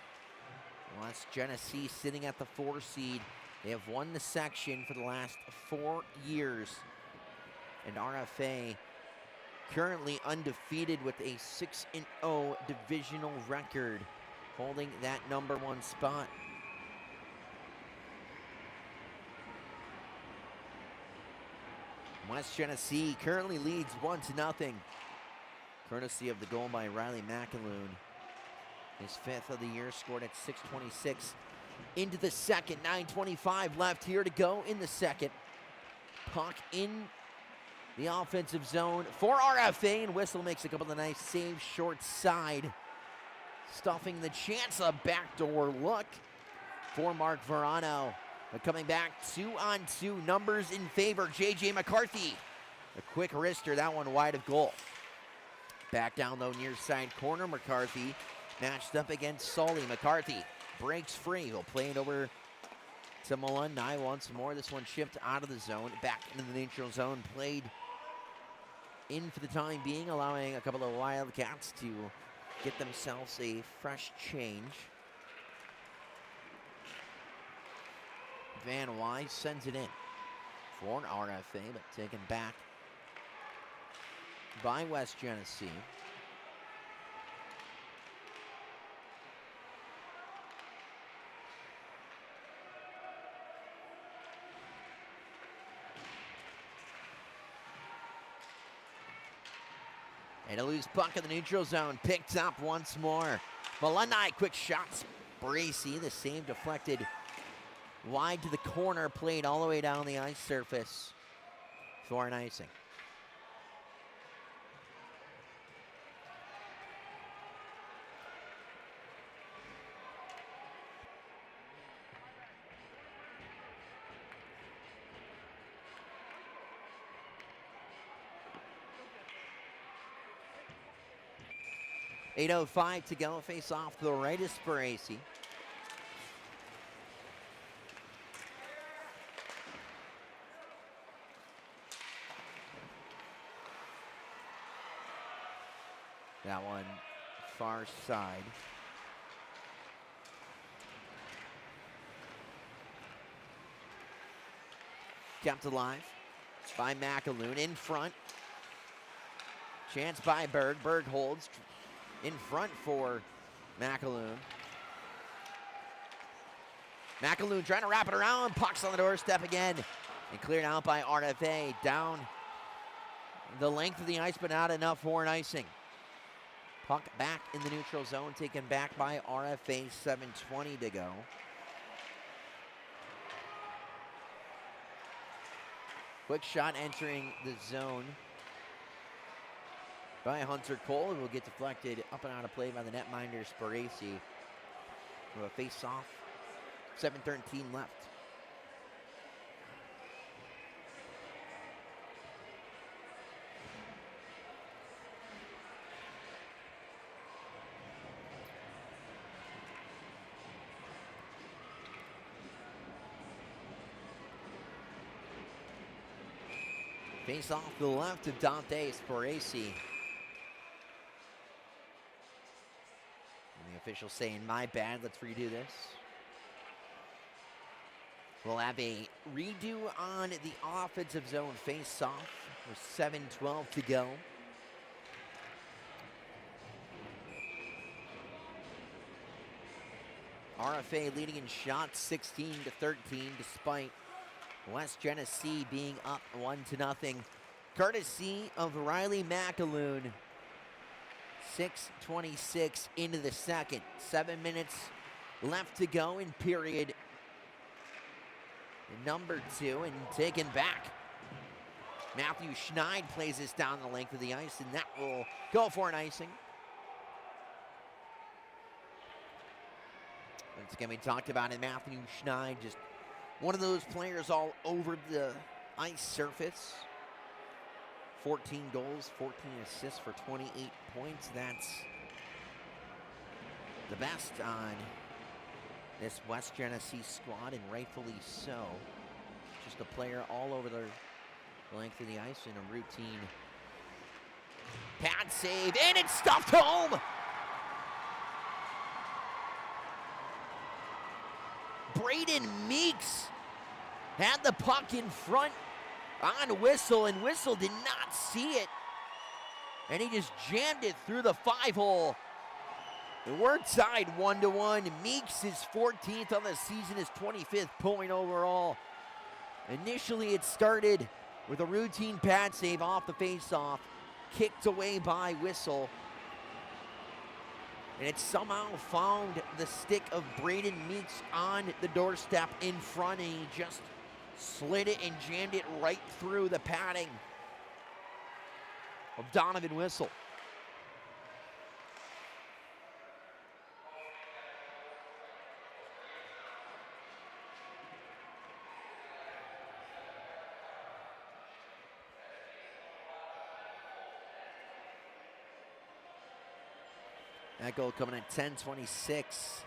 West Genesee sitting at the 4 seed. They have won the section for the last 4 years. And RFA currently undefeated with a 6-0 divisional record, holding that #1 spot. West Genesee currently leads 1-0, courtesy of the goal by Riley McAloon. His 5th of the year, scored at 6:26 into the second. 9:25 left here to go in the second. Puck in the offensive zone for RFA, and Whistle makes a couple of nice saves short side, stuffing the chance. A backdoor look for Mark Verano. But coming back 2-on-2, numbers in favor. J.J. McCarthy, a quick wrister, that one wide of goal. Back down low near side corner, McCarthy matched up against Sully. McCarthy breaks free. He'll play it over to Malunai once more. This one shipped out of the zone, back into the neutral zone, played in for the time being, allowing a couple of Wildcats to get themselves a fresh change. Van Wise sends it in for an RFA, but taken back by West Genesee. And a loose puck in the neutral zone, picked up once more. Malunai, quick shots. Bracy, the save deflected wide to the corner, played all the way down the ice surface for an icing. .805 to go, face off to the right is Sparacy. That one far side. kept alive by McAloon in front. Chance by Berg. Berg holds in front for McAloon. McAloon trying to wrap it around. Puck's on the doorstep again. And cleared out by RFA. Down the length of the ice, but not enough for an icing. Puck back in the neutral zone, taken back by RFA. 7:20 to go. Quick shot entering the zone by Hunter Cole. It will get deflected up and out of play by the netminder Sparacy. A face-off. 7:13 left. Face off the left of Dante Sparacy. And the official saying, my bad, let's redo this. We'll have a redo on the offensive zone face-off with 7:12 to go. RFA leading in shots 16-13 despite West Genesee being up 1-0. Courtesy of Riley McAloon. 6:26 into the second. 7 minutes left to go in period number 2, and taken back. Matthew Schneid plays this down the length of the ice, and that will go for an icing. Once again, we talked about it. Matthew Schneid, just one of those players all over the ice surface. 14 goals, 14 assists for 28 points. That's the best on this West Genesee squad, and rightfully so. Just a player all over the length of the ice in a routine pad save, and it's stuffed home! Braden Meeks had the puck in front on Whistle, and Whistle did not see it. And he just jammed it through the 5-hole. We're tied 1-1. Meeks is 14th on the season, his 25th point overall. Initially, it started with a routine pad save off the faceoff, kicked away by Whistle. And it somehow found the stick of Braden Meeks on the doorstep in front, and he just slid it and jammed it right through the padding of Donovan Whistle. That goal coming at 10:26.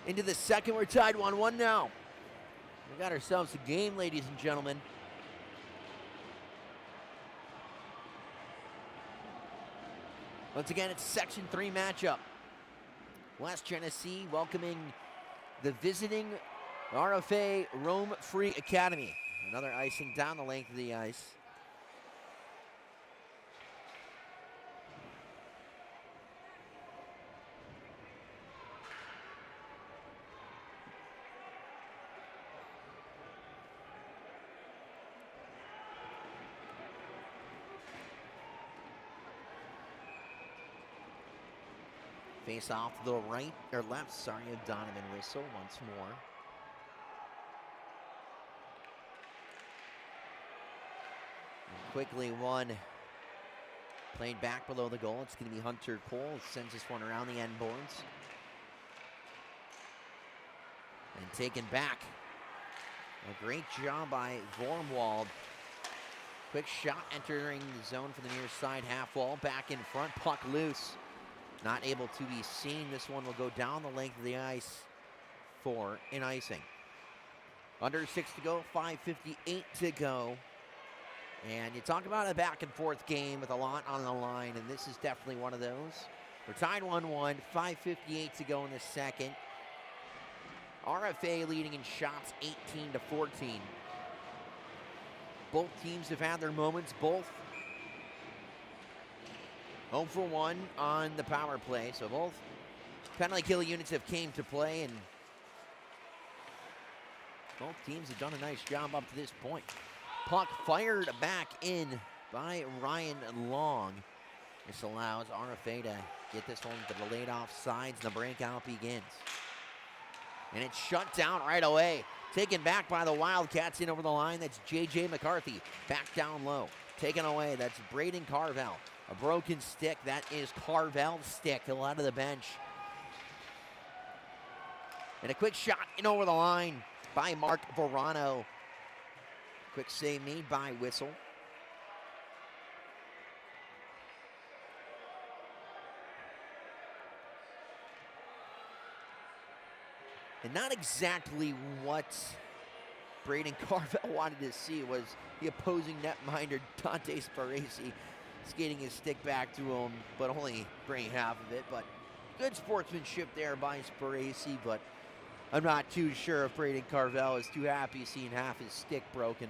Into the second, we're tied 1-1 now. We got ourselves a game, ladies and gentlemen. Once again, it's Section 3 matchup. West Genesee welcoming the visiting RFA Rome Free Academy. Another icing down the length of the ice. Face off the right, or left, sorry, of Donovan Whistle once more. And quickly one played back below the goal. It's going to be Hunter Cole. Sends this one around the end boards. And taken back. A great job by Vormwald. Quick shot entering the zone for the near side half wall. Back in front, puck loose. Not able to be seen. This one will go down the length of the ice for an icing. Under 6 to go, 5:58 to go. And you talk about a back and forth game with a lot on the line, and this is definitely one of those. We're tied 1-1, 5:58 to go in the second. RFA leading in shots 18-14. Both teams have had their moments. Both 0 for 1 on the power play. So both penalty kill units have came to play, and both teams have done a nice job up to this point. Puck fired back in by Ryan Long. This allows RFA to get this one to the laid off sides. The breakout begins. And it's shut down right away. Taken back by the Wildcats in over the line. That's J.J. McCarthy. Back down low. Taken away. That's Braden Carvel. A broken stick. That is Carvel's stick. He'll out of the bench. And a quick shot in over the line by Mark Verano. Quick save made by Whistle. And not exactly what Braden Carvel wanted to see was the opposing netminder Dante Sparacci skating his stick back to him, but only bringing half of it. But good sportsmanship there by Sparacci, but I'm not too sure if Braden Carvel is too happy seeing half his stick broken.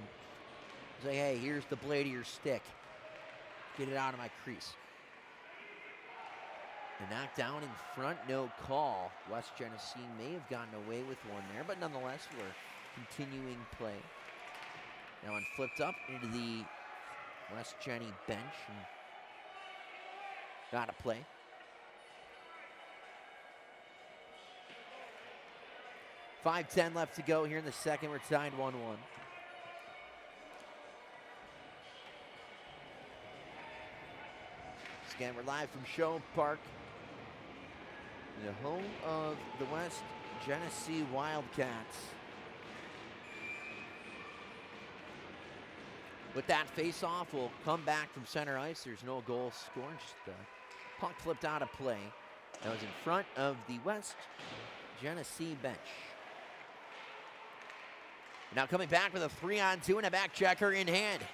Say, hey, here's the blade of your stick. Get it out of my crease. A knockdown in front, no call. West Genesee may have gotten away with one there, but nonetheless, we're continuing play. Now one flipped up into the West Jenny bench and got a play. .5:10 left to go here in the second. We're tied 1-1. Again, we're live from Show Park, the home of the West Genesee Wildcats. With that face-off, we'll come back from center ice. There's no goal scored. Just puck flipped out of play. That was in front of the West Genesee bench. Now coming back with a 3-on-2 and a back checker in hand.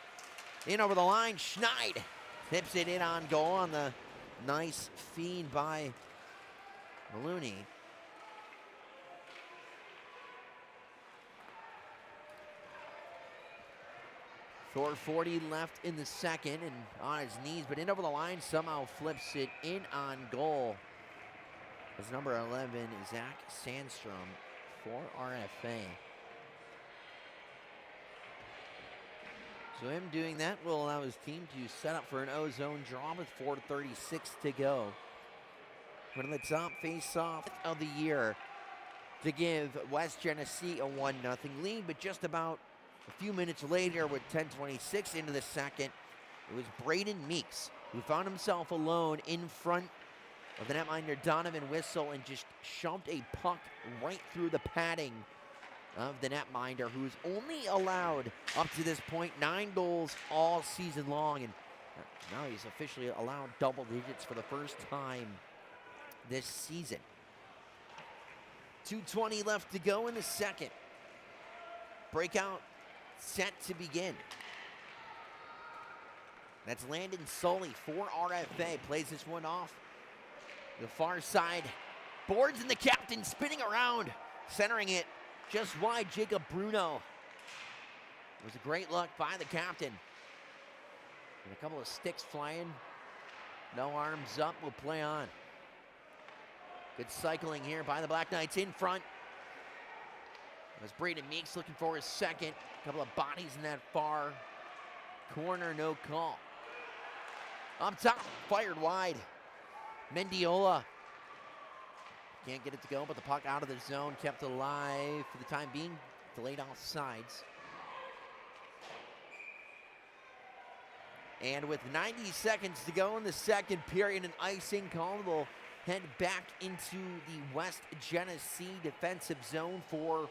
In over the line, Schneid tips it in on goal on the nice feed by Maloney. .440 left in the second and on his knees, but in over the line, somehow flips it in on goal. As number 11, Zach Sandstrom for RFA. So him doing that will allow his team to set up for an O-zone draw with 4:36 to go. One of the top face-off of the year to give West Genesee a 1-0 lead, but just about a few minutes later with 10:26 into the second, it was Braden Meeks who found himself alone in front of the netminder Donovan Whistle and just shoved a puck right through the padding of the netminder, who's only allowed up to this point 9 goals all season long, and now he's officially allowed double digits for the first time this season. 2:20 left to go in the second. Breakout set to begin. That's Landon Sully for RFA. Plays this one off the far side. Boards and the captain spinning around, centering it just wide. Jacob Bruno. It was a great look by the captain. And a couple of sticks flying. No arms up, will play on. Good cycling here by the Black Knights in front. As Braden Meeks looking for his second. A couple of bodies in that far corner, no call. Up top, fired wide. Mendiola can't get it to go, but the puck out of the zone, kept alive for the time being. Delayed off sides. And with 90 seconds to go in the second period, an icing call will head back into the West Genesee defensive zone for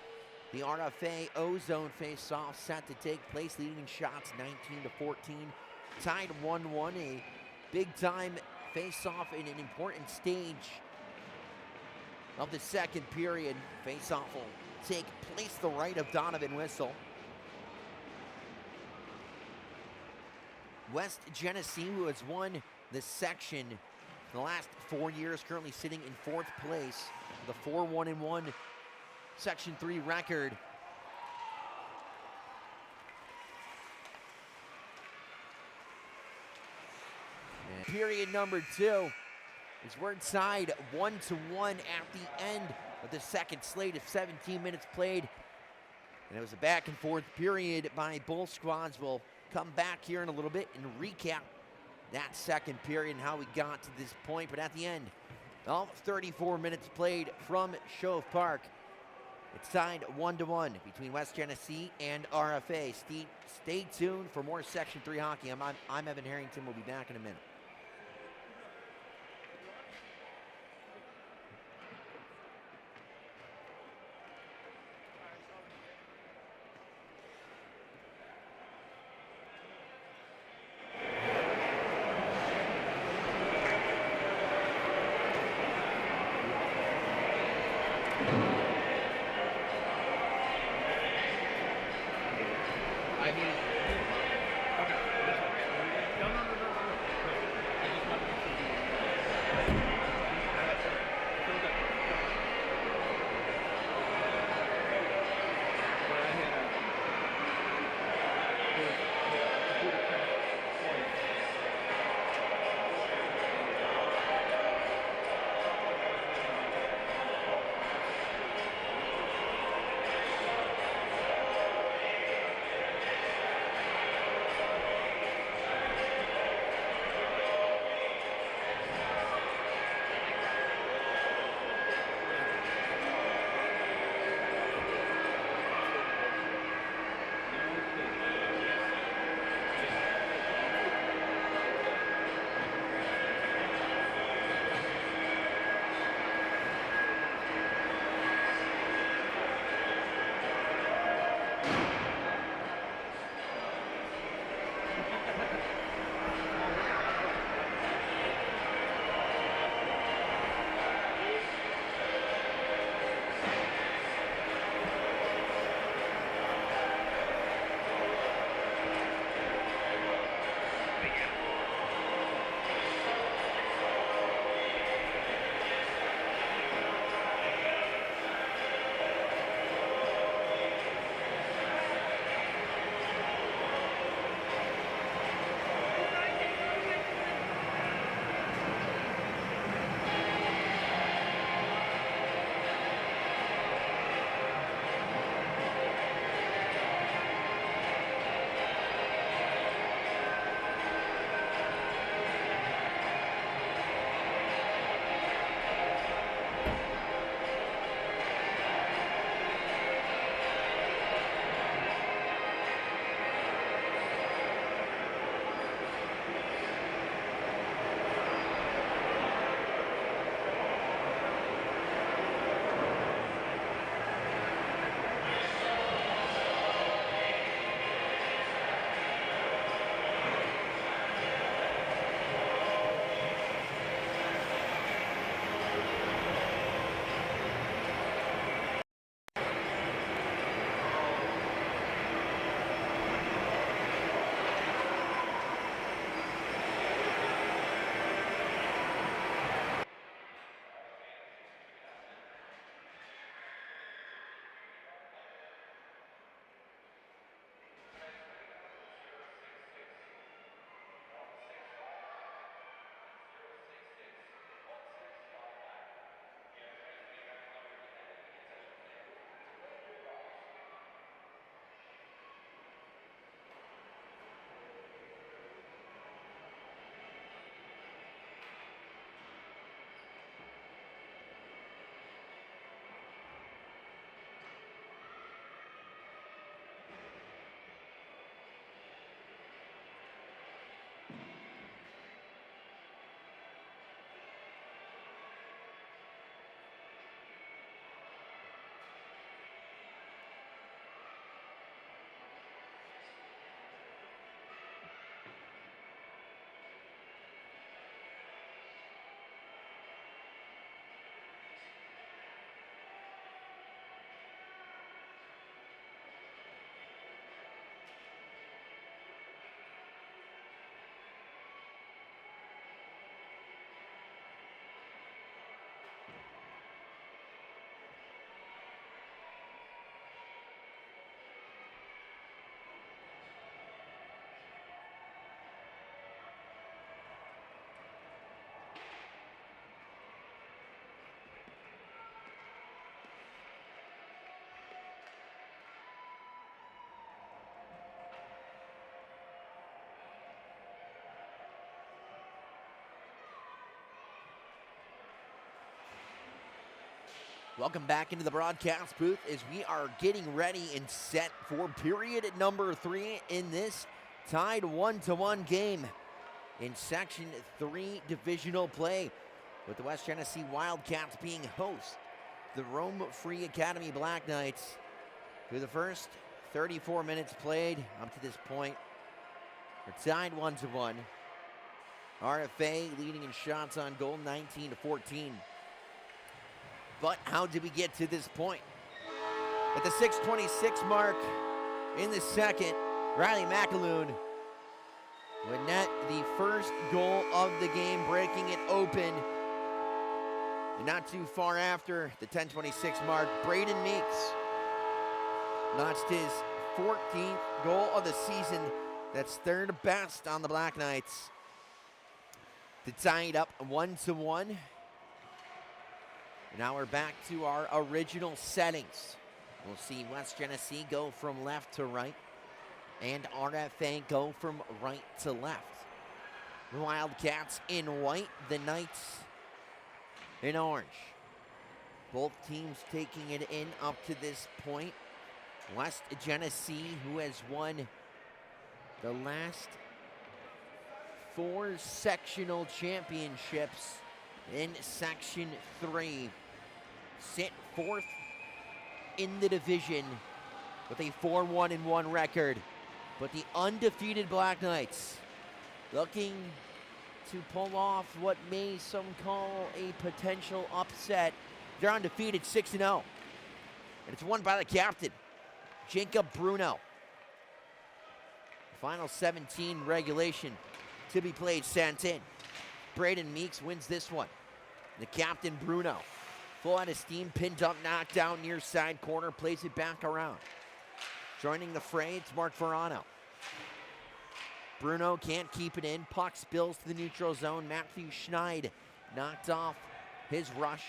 the RFA O-zone face-off set to take place, leading in shots 19-14. Tied 1-1, a big-time face-off in an important stage of the second period. Face-off will take place the right of Donovan Whistle. West Genesee, who has won the section in the last 4 years, currently sitting in 4th place. The 4-1-1 Section 3 record. And period number 2 is we're tied 1-1 at the end of the second slate of 17 minutes played. And it was a back and forth period by both squads. We'll come back here in a little bit and recap that second period and how we got to this point. But at the end of 34 minutes played from Shove Park, it's tied 1-1 between West Genesee and RFA. Stay tuned for more Section 3 hockey. I'm Evan Harrington. We'll be back in a minute. I mean, okay. No. Welcome back into the broadcast booth as we are getting ready and set for period number 3 in this tied 1-1 game in Section 3 divisional play, with the West Genesee Wildcats being host to the Rome Free Academy Black Knights. Through the first 34 minutes played up to this point, we're tied 1-1. RFA leading in shots on goal, 19-14. But how did we get to this point? At the 6:26 mark in the second, Riley McAloon would net the first goal of the game, breaking it open. And not too far after the 10:26 mark, Braden Meeks notched his 14th goal of the season. That's third best on the Black Knights to tie it up 1-1. Now we're back to our original settings. We'll see West Genesee go from left to right and RFA go from right to left. The Wildcats in white, the Knights in orange. Both teams taking it in up to this point. West Genesee, who has won the last 4 sectional championships in Section 3, sit 4th in the division with a 4-1-1 record. But the undefeated Black Knights looking to pull off what may some call a potential upset. They're undefeated 6-0. And it's won by the captain, Jacob Bruno. Final 17 regulation to be played sent in. Braden Meeks wins this one. The captain, Bruno, full out of steam, pinned up, knocked down near side corner, plays it back around. Joining the fray, it's Mark Verano. Bruno can't keep it in. Puck spills to the neutral zone. Matthew Schneid knocked off his rush.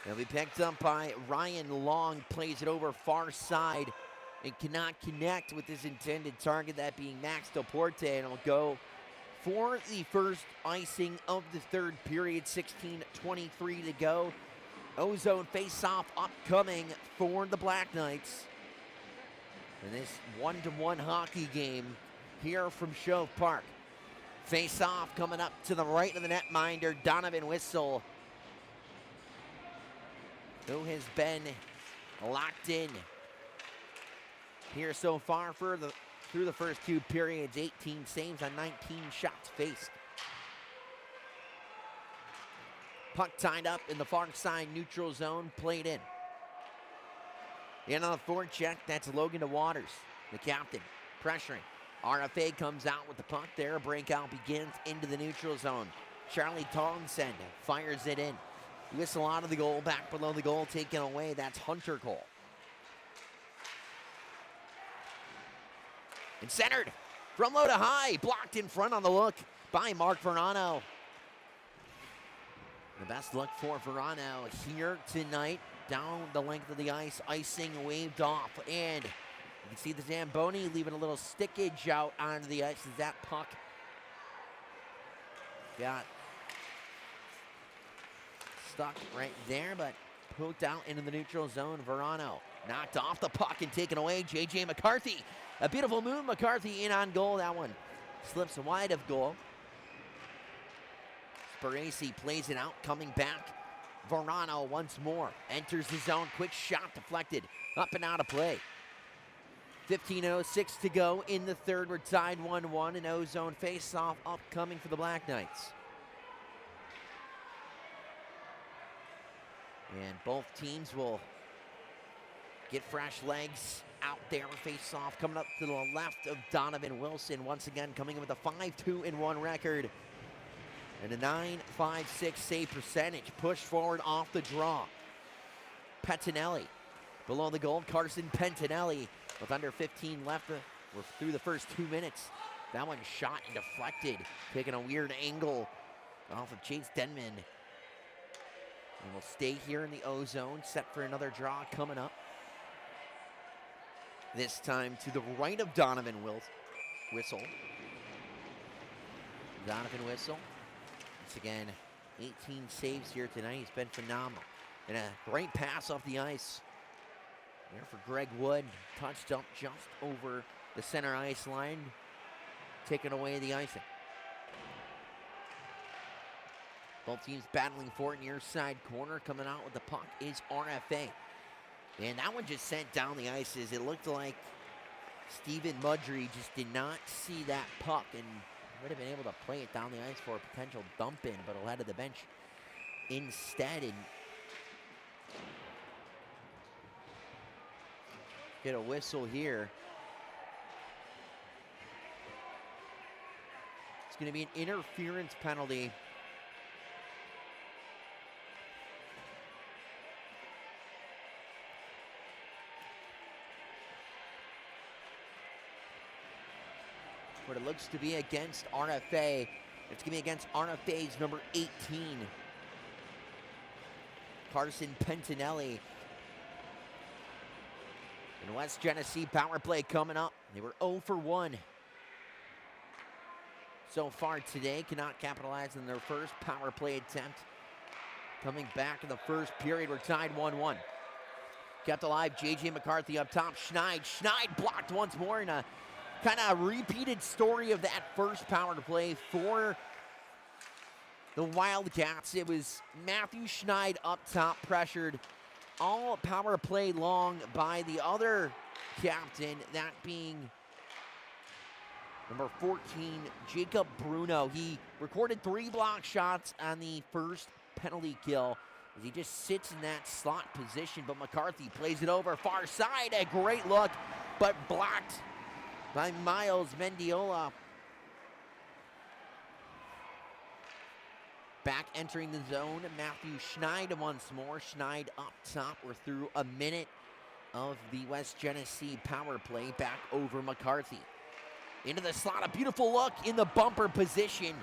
It'll be picked up by Ryan Long, plays it over far side and cannot connect with his intended target, that being Max Delporte, and it'll go for the first icing of the third period. 16:23 to go. Ozone face-off upcoming for the Black Knights in this 1-1 hockey game here from Shove Park. Face-off coming up to the right of the netminder, Donovan Whistle, who has been locked in here so far through the first 2 periods. 18 saves on 19 shots faced. Puck tied up in the far side neutral zone, played in. In on the forecheck, that's Logan DeWaters, the captain, pressuring. RFA comes out with the puck there. Breakout begins into the neutral zone. Charlie Townsend fires it in. Whistle out of the goal, back below the goal, taken away. That's Hunter Cole. And centered from low to high, blocked in front on the look by Mark Verano. The best look for Verano here tonight, down the length of the ice, icing waved off, and you can see the Zamboni leaving a little stickage out onto the ice as that puck got stuck right there, but poked out into the neutral zone. Verano knocked off the puck and taken away. J.J. McCarthy. A beautiful move. McCarthy in on goal. That one slips wide of goal. Sparacy plays it out, coming back. Verano once more enters the zone. Quick shot deflected. Up and out of play. 15:06 to go in the third. We're tied 1-1. An Ozone face-off upcoming for the Black Knights. And both teams will get fresh legs out there. Face off coming up to the left of Donovan Wilson. Once again coming in with a 5-2-1 record and a .956 save percentage. Push forward off the draw. Pettinelli below the goal. Carson Pentinelli with under 15 left. We're through the first 2 minutes. That one shot and deflected. Taking a weird angle off of Chase Denman. And we'll stay here in the O-zone, set for another draw coming up. This time to the right of Donovan Whistle. Donovan Whistle, once again, 18 saves here tonight. He's been phenomenal. And a great pass off the ice there for Greg Wood. Touched up just over the center ice line, taking away the icing. Both teams battling for it. Near side corner, coming out with the puck is RFA. And that one just sent down the ices. It looked like Stephen Mudry just did not see that puck and would have been able to play it down the ice for a potential dump in, but he'll head to the bench instead and get a whistle here. It's going to be an interference penalty. What it looks to be against RFA. It's going to be against RFA's number 18, Carson Pentinelli. And West Genesee power play coming up. They were 0 for 1 so far today. Cannot capitalize on their first power play attempt. Coming back in the first period, we're tied 1-1. Kept alive, J.J. McCarthy up top. Schneid blocked once more in a kind of repeated story of that first power play for the Wildcats. It was Matthew Schneid up top, pressured all power play long by the other captain, that being number 14, Jacob Bruno. He recorded 3 block shots on the first penalty kill as he just sits in that slot position, but McCarthy plays it over far side. A great look, but blocked by Miles Mendiola. Back entering the zone, Matthew Schneid once more. Schneid up top. We're through a minute of the West Genesee power play. Back over McCarthy. Into the slot, a beautiful look in the bumper position.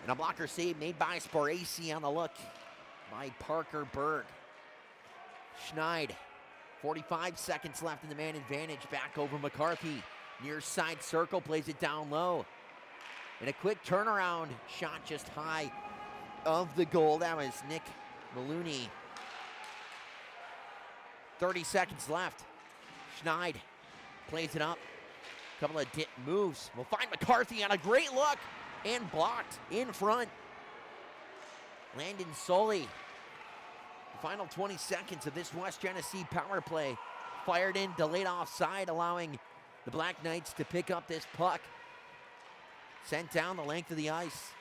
And a blocker save made by Sparacy on the look by Parker Berg. Schneid, 45 seconds left in the man advantage. Back over McCarthy. Near side circle, plays it down low. And a quick turnaround shot just high of the goal. That was Nick Maloney. 30 seconds left. Schneid plays it up. Couple of dip moves. We'll find McCarthy on a great look and blocked in front. Landon Soley. The final 20 seconds of this West Genesee power play. Fired in, delayed offside, allowing the Black Knights to pick up this puck. Sent down the length of the ice.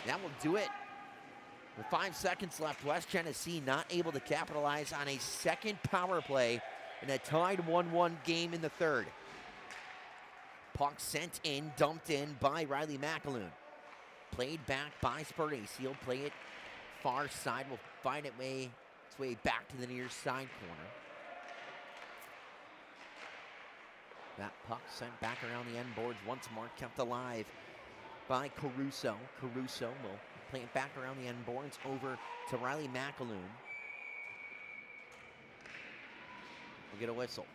That will do it. With 5 seconds left, West Genesee not able to capitalize on a second power play in a tied 1-1 game in the third. Puck sent in, dumped in by Riley McAloon. Played back by Sparacy. He'll play it far side. Will find its way back to the near side corner. That puck sent back around the end boards once more, kept alive by Caruso. Caruso will play it back around the end boards over to Riley McAloon. We'll get a whistle.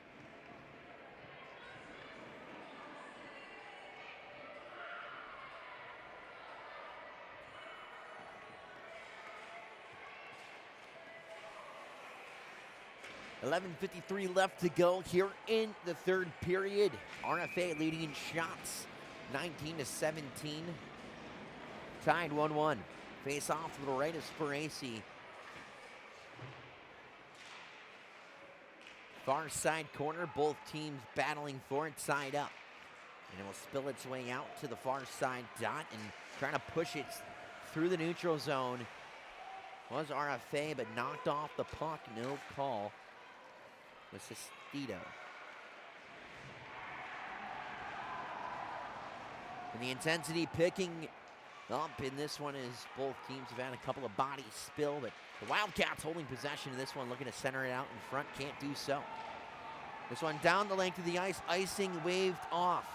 .53 left to go here in the third period. RFA leading in shots, 19-17. Tied 1-1. Face off to the right of Sparacy. Far side corner, both teams battling for it side up. And it will spill its way out to the far side dot and trying to push it through the neutral zone. Was RFA, but knocked off the puck, no call. Was Sestito. And the intensity picking up in this one as both teams have had a couple of bodies spill, but the Wildcats holding possession of this one, looking to center it out in front, can't do so. This one down the length of the ice, icing waved off.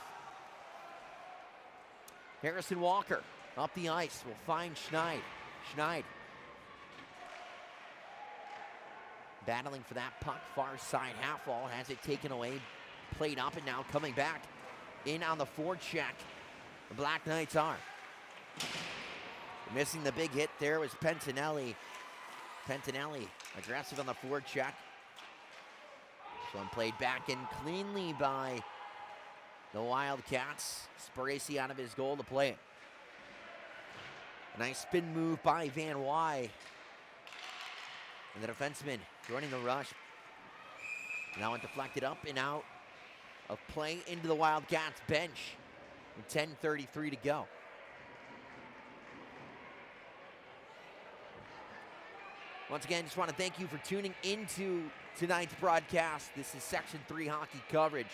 Harrison Walker up the ice will find Schneid. Schneid battling for that puck, far side half wall, has it taken away, played up, and now coming back in on the forecheck. The Black Knights are. Missing the big hit there was Pentinelli. Pentinelli aggressive on the forward check. This one played back in cleanly by the Wildcats. Sparacy out of his goal to play it. A nice spin move by Van Wy. And the defenseman joining the rush. Now one deflected up and out of play into the Wildcats bench. With 10:33 to go. Once again, just want to thank you for tuning into tonight's broadcast. This is Section 3 hockey coverage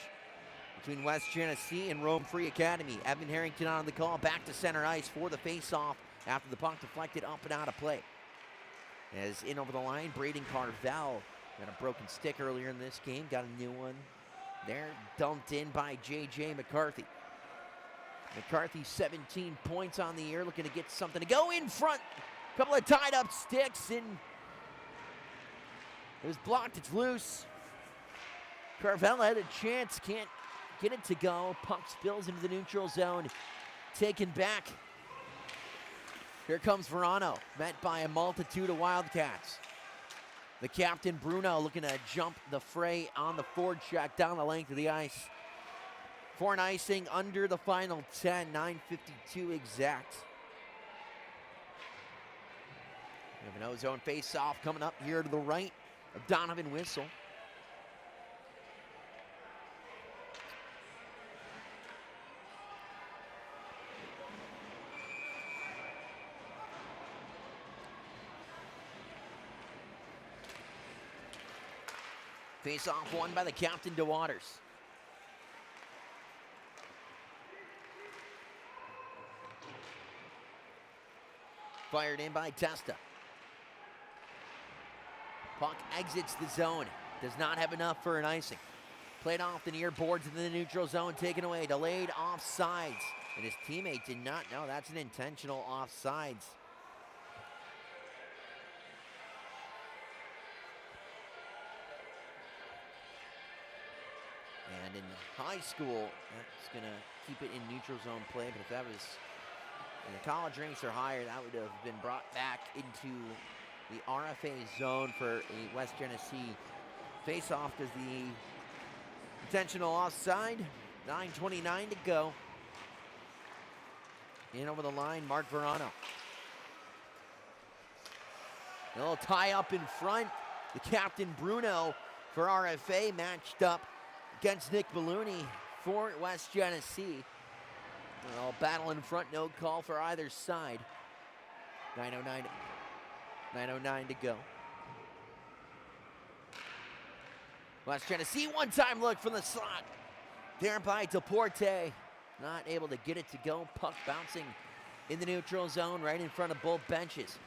between West Genesee and Rome Free Academy. Evan Harrington on the call, back to center ice for the face-off after the puck deflected up and out of play. As in over the line, Braden Carvel got a broken stick earlier in this game, got a new one there, dumped in by J.J. McCarthy. McCarthy 17 points on the year, looking to get something to go in front. Couple of tied up sticks, and it was blocked, it's loose. Carvel had a chance, can't get it to go. Puck spills into the neutral zone, taken back. Here comes Verano, met by a multitude of Wildcats. The captain, Bruno, looking to jump the fray on the forward check down the length of the ice. For an icing under the final 10, 9:52 exact. We have an ozone face-off coming up here to the right of Donovan Whistle. Face-off won by the captain, DeWaters. Fired in by Testa. Puck exits the zone. Does not have enough for an icing. Played off the near boards in the neutral zone. Taken away. Delayed offsides. And his teammate did not know. That's an intentional offsides. And in high school, that's going to keep it in neutral zone play. But if that was in the college ranks or higher, that would have been brought back into the RFA zone for a West Genesee face-off because the intentional offside. 9:29 to go. In over the line, Mark Verano. A little tie up in front. The captain, Bruno, for RFA, matched up against Nick Maloney for West Genesee. All battle in front, no call for either side. 9:09 to go. West Genesee, one-time look from the slot. There by Deporte. Not able to get it to go. Puck bouncing in the neutral zone right in front of both benches.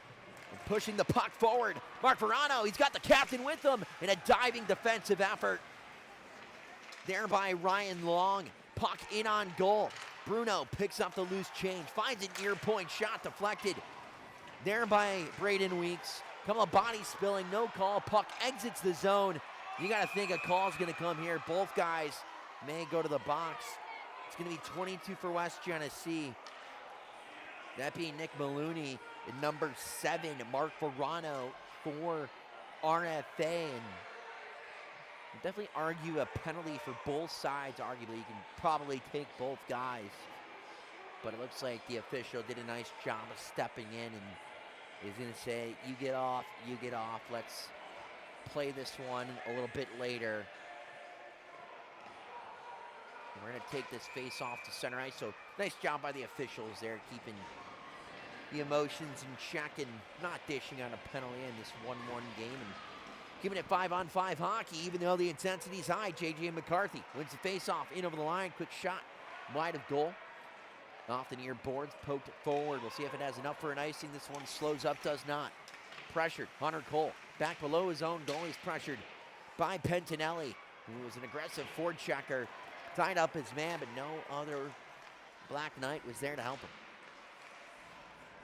And pushing the puck forward. Mark Verano, he's got the captain with him in a diving defensive effort. There by Ryan Long. Puck in on goal. Bruno picks up the loose change. Finds an near point shot deflected. There by Braden Weeks. Couple of bodies spilling, no call. Puck exits the zone. You got to think a call's going to come here. Both guys may go to the box. It's going to be 22 for West Genesee. That being Nick Maloney and number 7, Mark Verano for RFA. And definitely argue a penalty for both sides. Arguably, you can probably take both guys. But it looks like the official did a nice job of stepping in and is going to say, you get off, you get off. Let's play this one a little bit later. And we're going to take this face off to center ice. So nice job by the officials there, keeping the emotions in check and not dishing out a penalty in this 1-1 game. And keeping it 5-on-5 hockey, even though the intensity's high. J.J. McCarthy wins the face-off, in over the line, quick shot, wide of goal. Off the near boards, poked it forward. We'll see if it has enough for an icing. This one slows up, does not. Pressured, Hunter Cole. Back below his own goal, he's pressured by Pentinelli, who was an aggressive forward checker. Tied up his man, but no other Black Knight was there to help him.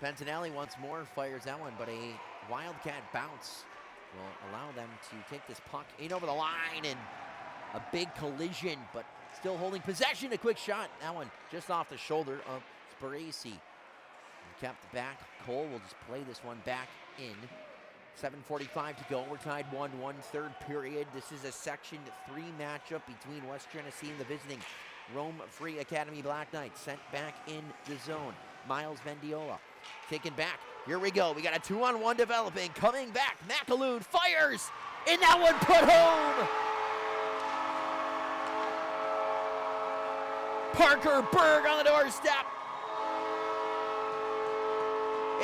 Pentinelli once more fires that one, but a Wildcat bounce will allow them to take this puck in over the line, and a big collision, but still holding possession. A quick shot. That one just off the shoulder of Sparacy. kept back. Cole will just play this one back in. 7:45 to go. We're tied 1-1, third period. This is a Section 3 matchup between West Genesee and the visiting Rome Free Academy Black Knights. Sent back in the zone. Miles Mendiola taken back. Here we go. We got a 2-on-1 developing. Coming back. McAloon fires. And that one put home. Parker Berg on the doorstep.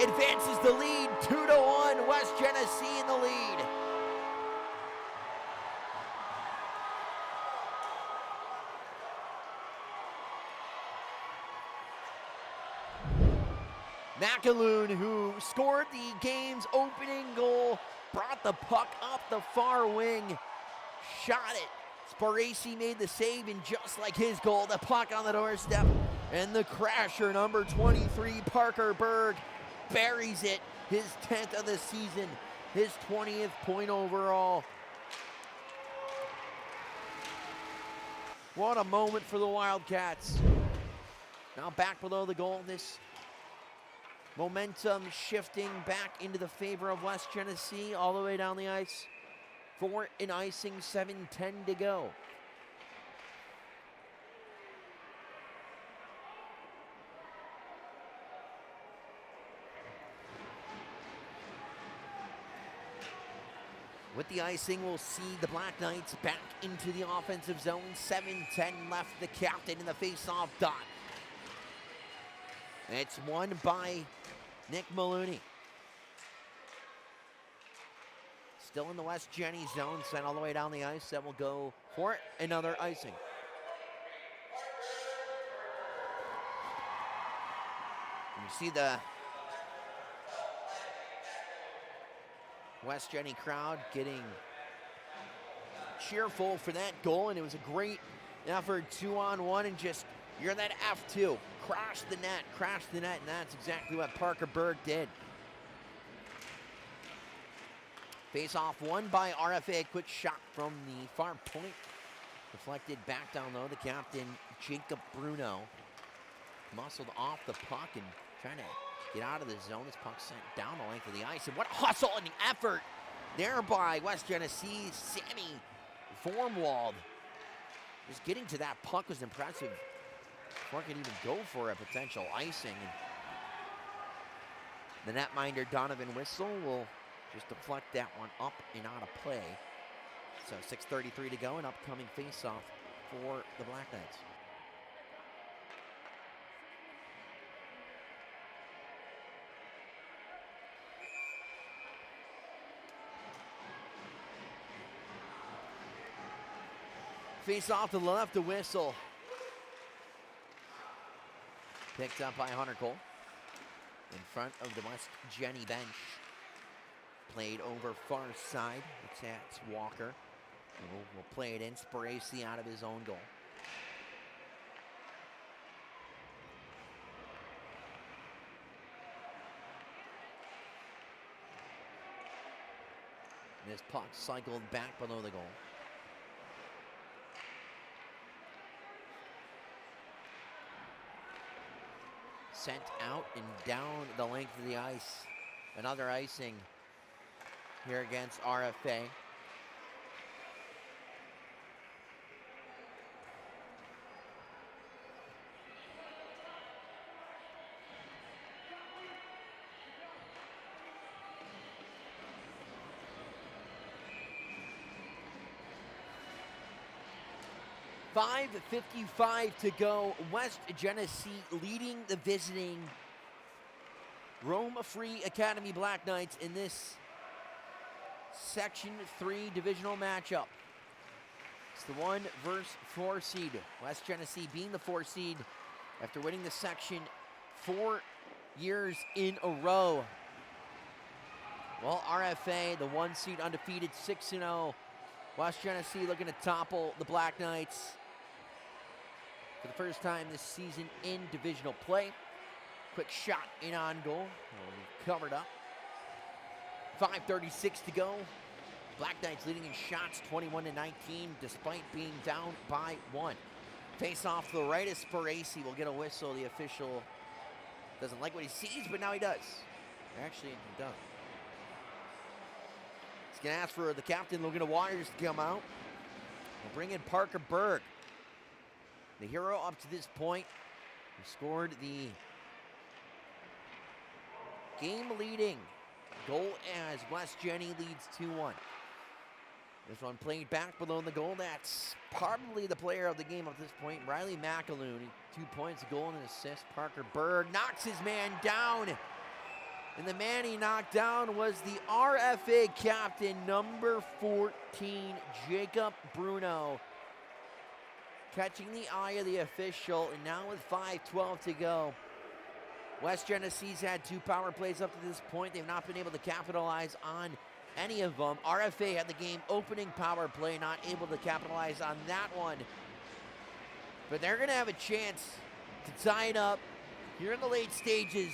Advances the lead, 2-1, West Genesee in the lead. McAloon, who scored the game's opening goal, brought the puck up the far wing, shot it. Sparacy made the save, and just like his goal, the puck on the doorstep, and the crasher, number 23, Parker Berg, buries it, his 10th of the season, his 20th point overall. What a moment for the Wildcats. Now back below the goal, this momentum shifting back into the favor of West Genesee all the way down the ice. 4 in icing, 7:10 to go. With the icing, we'll see the Black Knights back into the offensive zone. 7:10 left, the captain in the face-off dot. It's won by Nick Maloney. Still in the West Jenny zone, sent all the way down the ice. That will go for another icing. You see the West Jenny crowd getting cheerful for that goal, and it was a great effort, 2-on-1, and just, you're that F2. Crash the net, and that's exactly what Parker Berg did. Face-off won by RFA, quick shot from the far point. Deflected back down low, the captain, Jacob Bruno, muscled off the puck and trying to get out of the zone. This puck sent down the length of the ice, and what a hustle and effort there by West Genesee's Sammy Formwald. Just getting to that puck was impressive before it could even go for a potential icing. And the netminder Donovan Whistle will just deflect that one up and out of play. So 6:33 to go, an upcoming face-off for the Black Knights. Face off to the left, the Whistle. Picked up by Hunter Cole. In front of the West Jenny bench. Played over far side. It's Walker. We'll play it in. Sparacy out of his own goal. This puck cycled back below the goal. Sent out and down the length of the ice. Another icing here against RFA. .55 to go. West Genesee leading the visiting Rome Free Academy Black Knights in this Section 3 divisional matchup. It's the 1 versus 4 seed. West Genesee being the 4 seed after winning the section 4 years in a row. Well, RFA, the 1 seed, undefeated, 6-0. West Genesee looking to topple the Black Knights for the first time this season in divisional play. Quick shot in on goal. Covered up. 5:36 to go. Black Knights leading in shots 21-19 despite being down by 1. Face off to the right of Sparacy will get a whistle, the official Doesn't like what he sees, but now he does. Actually, he does. He's going to ask for the captain, Logan Waters, to come out. We'll bring in Parker Berg, the hero up to this point, who scored the game-leading goal as West Jenny leads 2-1. This one played back below the goal. That's probably the player of the game at this point. Riley McAloon, 2 points, a goal and an assist. Parker Berg knocks his man down. And the man he knocked down was the RFA captain, number 14, Jacob Bruno. Catching the eye of the official, and now with 5:12 to go. West Genesee's had 2 power plays up to this point. They've not been able to capitalize on any of them. RFA had the game opening power play, not able to capitalize on that one. But they're going to have a chance to tie it up here in the late stages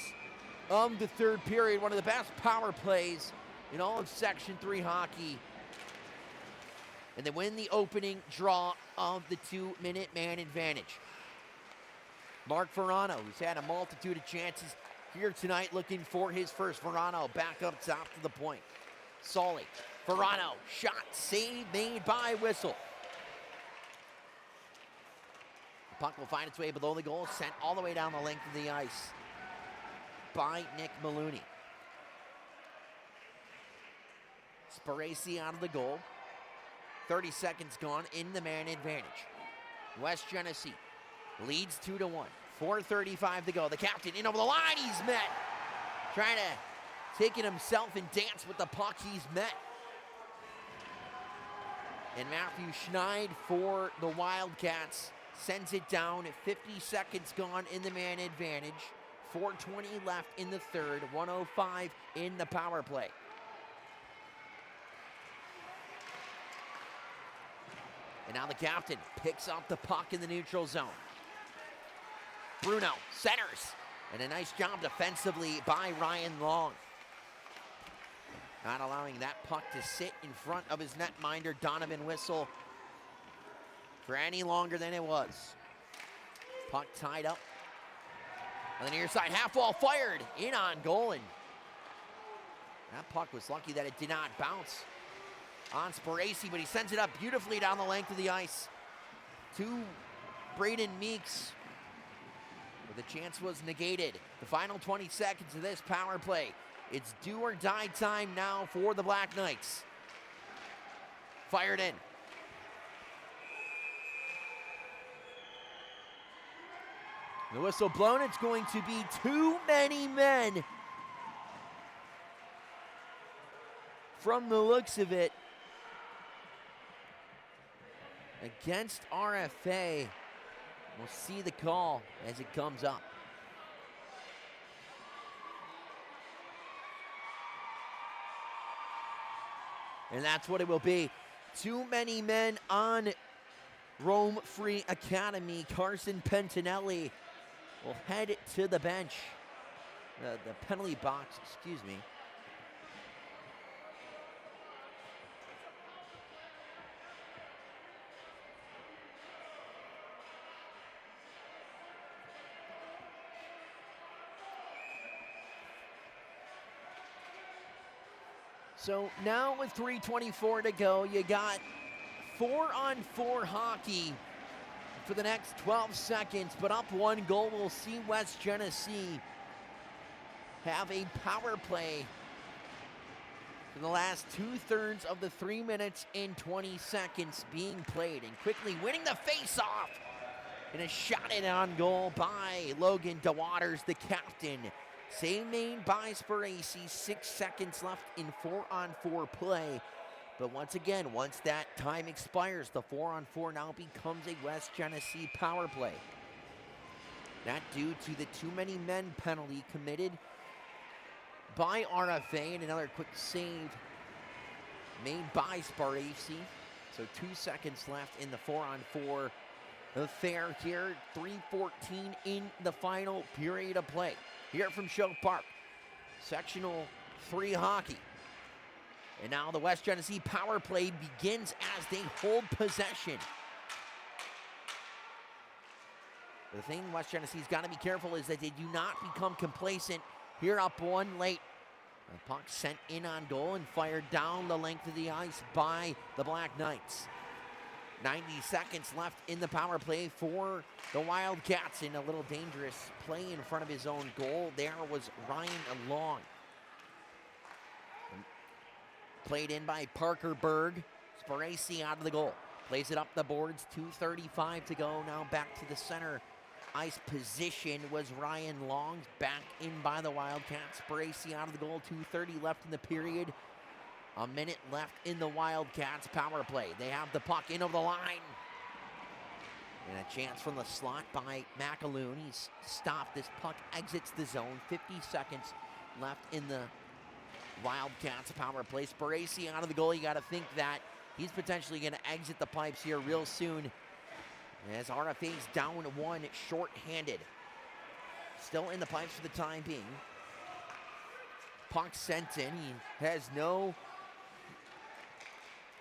of the third period. One of the best power plays in all of Section 3 hockey. And they win the opening draw of the 2-minute man advantage. Mark Verano, who's had a multitude of chances here tonight, looking for his first. Verano back up top to the point. Solly, Verano, shot, save made by Whistle. The puck will find its way below the goal, sent all the way down the length of the ice by Nick Maloney. Sparacy out of the goal. 30 seconds gone in the man advantage. West Genesee leads 2-1. 4:35 to go. The captain in over the line. He's met. Trying to take it himself and dance with the puck. He's met. And Matthew Schneid for the Wildcats sends it down. 50 seconds gone in the man advantage. 4:20 left in the third. 1:05 in the power play. And now the captain picks up the puck in the neutral zone. Bruno centers. And a nice job defensively by Ryan Long. Not allowing that puck to sit in front of his netminder, Donovan Whistle, for any longer than it was. Puck tied up. On the near side, half wall fired. In on goal. And that puck was lucky that it did not bounce on Sparacy, but he sends it up beautifully down the length of the ice to Braden Meeks. But the chance was negated. The final 20 seconds of this power play. It's do or die time now for the Black Knights. Fired in. The whistle blown. It's going to be too many men. From the looks of it, against RFA. We'll see the call as it comes up. And that's what it will be. Too many men on Rome Free Academy. Carson Pentinelli will head to the bench. The penalty box, excuse me. So now with 3:24 to go, you got 4-on-4 hockey for the next 12 seconds, but up 1 goal. We'll see West Genesee have a power play for the last 2/3 of the 3 minutes and 20 seconds being played, and quickly winning the face-off. And a shot in on goal by Logan DeWaters, the captain. Save made by Sparacy. 6 seconds left in 4-on-4 play. But once again, once that time expires, the 4-on-4 now becomes a West Genesee power play. That due to the too many men penalty committed by RFA, and another quick save made by Sparacy. So 2 seconds left in the 4-on-4 affair here. 3:14 in the final period of play. Here from Show Park, Sectional 3 hockey. And now the West Genesee power play begins as they hold possession. The thing West Genesee's got to be careful is that they do not become complacent here up one late. The puck sent in on goal and fired down the length of the ice by the Black Knights. 90 seconds left in the power play for the Wildcats in a little dangerous play in front of his own goal. There was Ryan Long. Played in by Parker Berg. Sparacy out of the goal. Plays it up the boards. 2:35 to go. Now back to the center ice position was Ryan Long. Back in by the Wildcats. Sparacy out of the goal. 2:30 left in the period. A minute left in the Wildcats power play. They have the puck in over the line. And a chance from the slot by McAloon. He's stopped. This puck exits the zone. 50 seconds left in the Wildcats power play. Sparacy out of the goal. You got to think that he's potentially going to exit the pipes here real soon, as RFA's down one, short-handed. Still in the pipes for the time being. Puck sent in. He has no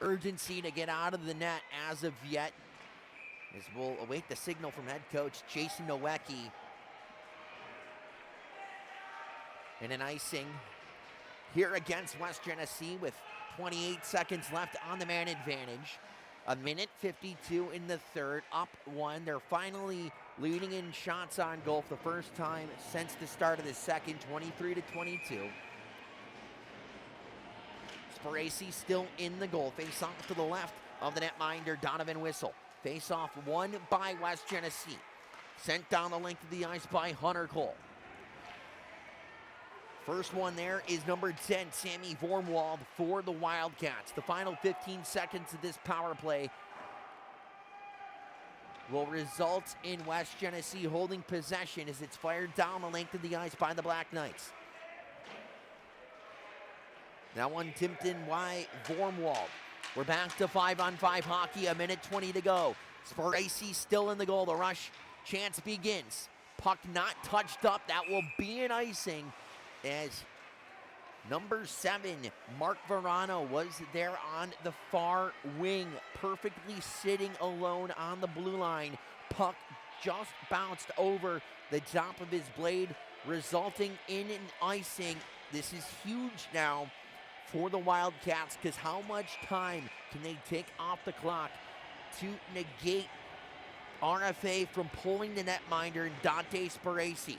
urgency to get out of the net as of yet, as we'll await the signal from head coach Jason Nowacki. And an icing here against West Genesee with 28 seconds left on the man advantage. A minute 52 in the third, up one. They're finally leading in shots on goal for the first time since the start of the second, 23-22. Sparacy still in the goal. Face off to the left of the netminder, Donovan Whistle. Face off won by West Genesee. Sent down the length of the ice by Hunter Cole. First one there is number 10, Sammy Vormwald for the Wildcats. The final 15 seconds of this power play will result in West Genesee holding possession as it's fired down the length of the ice by the Black Knights. That one tipped in by Vormwald. We're back to 5-on-5 hockey, a minute 20 to go. Sparacy still in the goal. The rush chance begins. Puck not touched up. That will be an icing, as number 7, Mark Verano, was there on the far wing, perfectly sitting alone on the blue line. Puck just bounced over the top of his blade, resulting in an icing. This is huge now for the Wildcats, because how much time can they take off the clock to negate RFA from pulling the netminder and Dante Sparacy?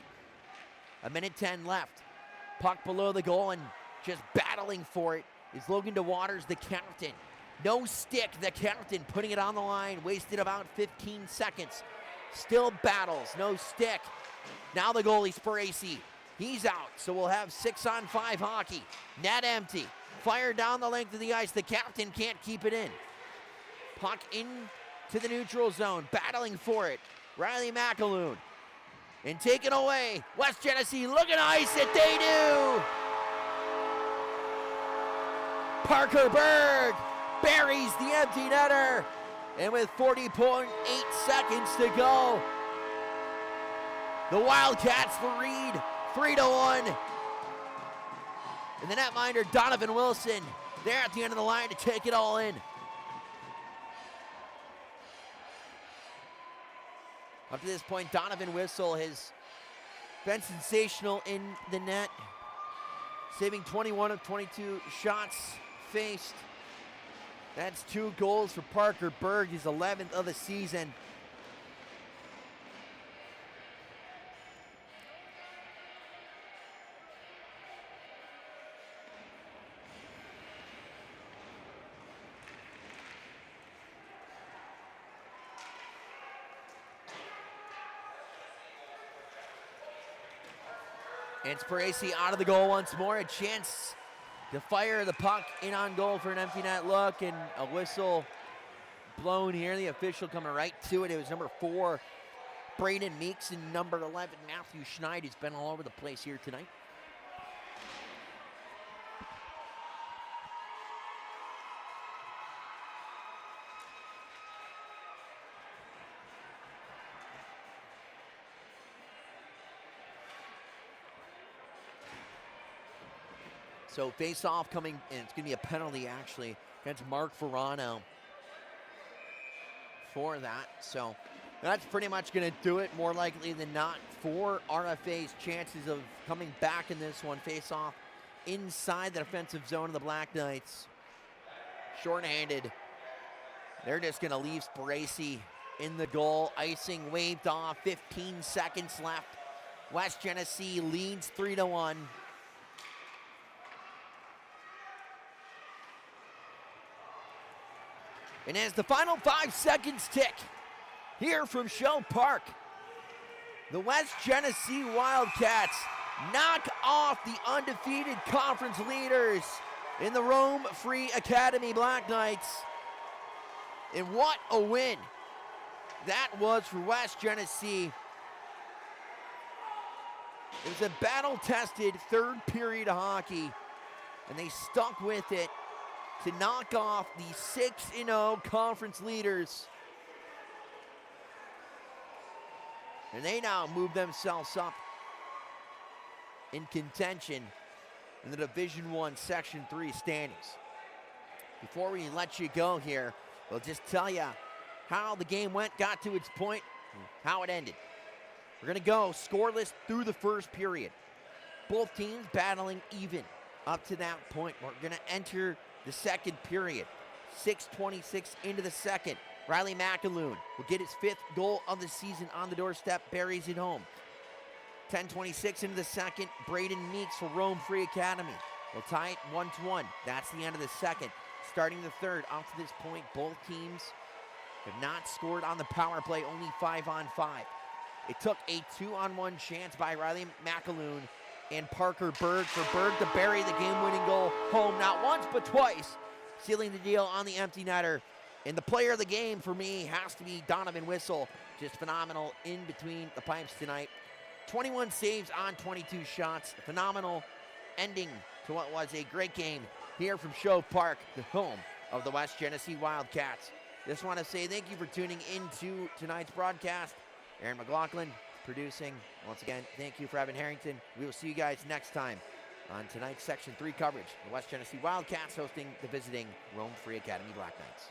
A minute 10 left. Puck below the goal, and just battling for it is Logan DeWaters, the captain. No stick, the captain, putting it on the line. Wasted about 15 seconds. Still battles, no stick. Now the goalie, Sparacy. He's out, so we'll have 6-on-5 hockey. Net empty. Fire down the length of the ice. The captain can't keep it in. Puck into the neutral zone, battling for it. Riley McAloon. And taken away. West Genesee looking to ice it. They do. Parker Berg buries the empty netter. And with 40.8 seconds to go, the Wildcats lead 3-1. And the netminder, Donovan Wilson, there at the end of the line to take it all in. Up to this point, Donovan Whistle has been sensational in the net, saving 21 of 22 shots faced. That's 2 goals for Parker Berg, his 11th of the season. And Sparacy out of the goal once more. A chance to fire the puck in on goal for an empty net look, and a whistle blown here. The official coming right to it. It was number 4, Braden Meeks, and number 11, Matthew Schneid, who's been all over the place here tonight. So face-off coming, and it's going to be a penalty actually against Mark Verano for that. So That's pretty much going to do it, more likely than not, for RFA's chances of coming back in this one. Face off inside the defensive zone of the Black Knights. Short-handed. They're just going to leave Sparacy in the goal. Icing waved off. 15 seconds left. West Genesee leads 3-1. And as the final 5 seconds tick, here from Shell Park, the West Genesee Wildcats knock off the undefeated conference leaders in the Rome Free Academy Black Knights. And what a win that was for West Genesee. It was a battle-tested third period of hockey, and they stuck with it to knock off the 6-0 conference leaders. And they now move themselves up in contention in the Division I Section 3 standings. Before we let you go here, we'll just tell you how the game went, got to its point, how it ended. We're going to go scoreless through the first period. Both teams battling even up to that point. We're going to enter the second period. 6:26 into the second. Riley McAloon will get his 5th goal of the season on the doorstep, buries it home. 10:26 into the second. Braden Meeks for Rome Free Academy will tie it 1-1. That's the end of the second. Starting the third, up to this point, both teams have not scored on the power play, only 5-on-5. It took a 2-on-1 chance by Riley McAloon and Parker Berg for Berg to bury the game-winning goal home, not once but twice, sealing the deal on the empty netter. And the player of the game for me has to be Donovan Whistle, just phenomenal in between the pipes tonight. 21 saves on 22 shots, phenomenal ending to what was a great game here from Shove Park, the home of the West Genesee Wildcats. Just want to say thank you for tuning into tonight's broadcast. Aaron McLaughlin producing. Once again, thank you for Evan Harrington. We will see you guys next time on tonight's Section 3 coverage. The West Genesee Wildcats hosting the visiting Rome Free Academy Black Knights.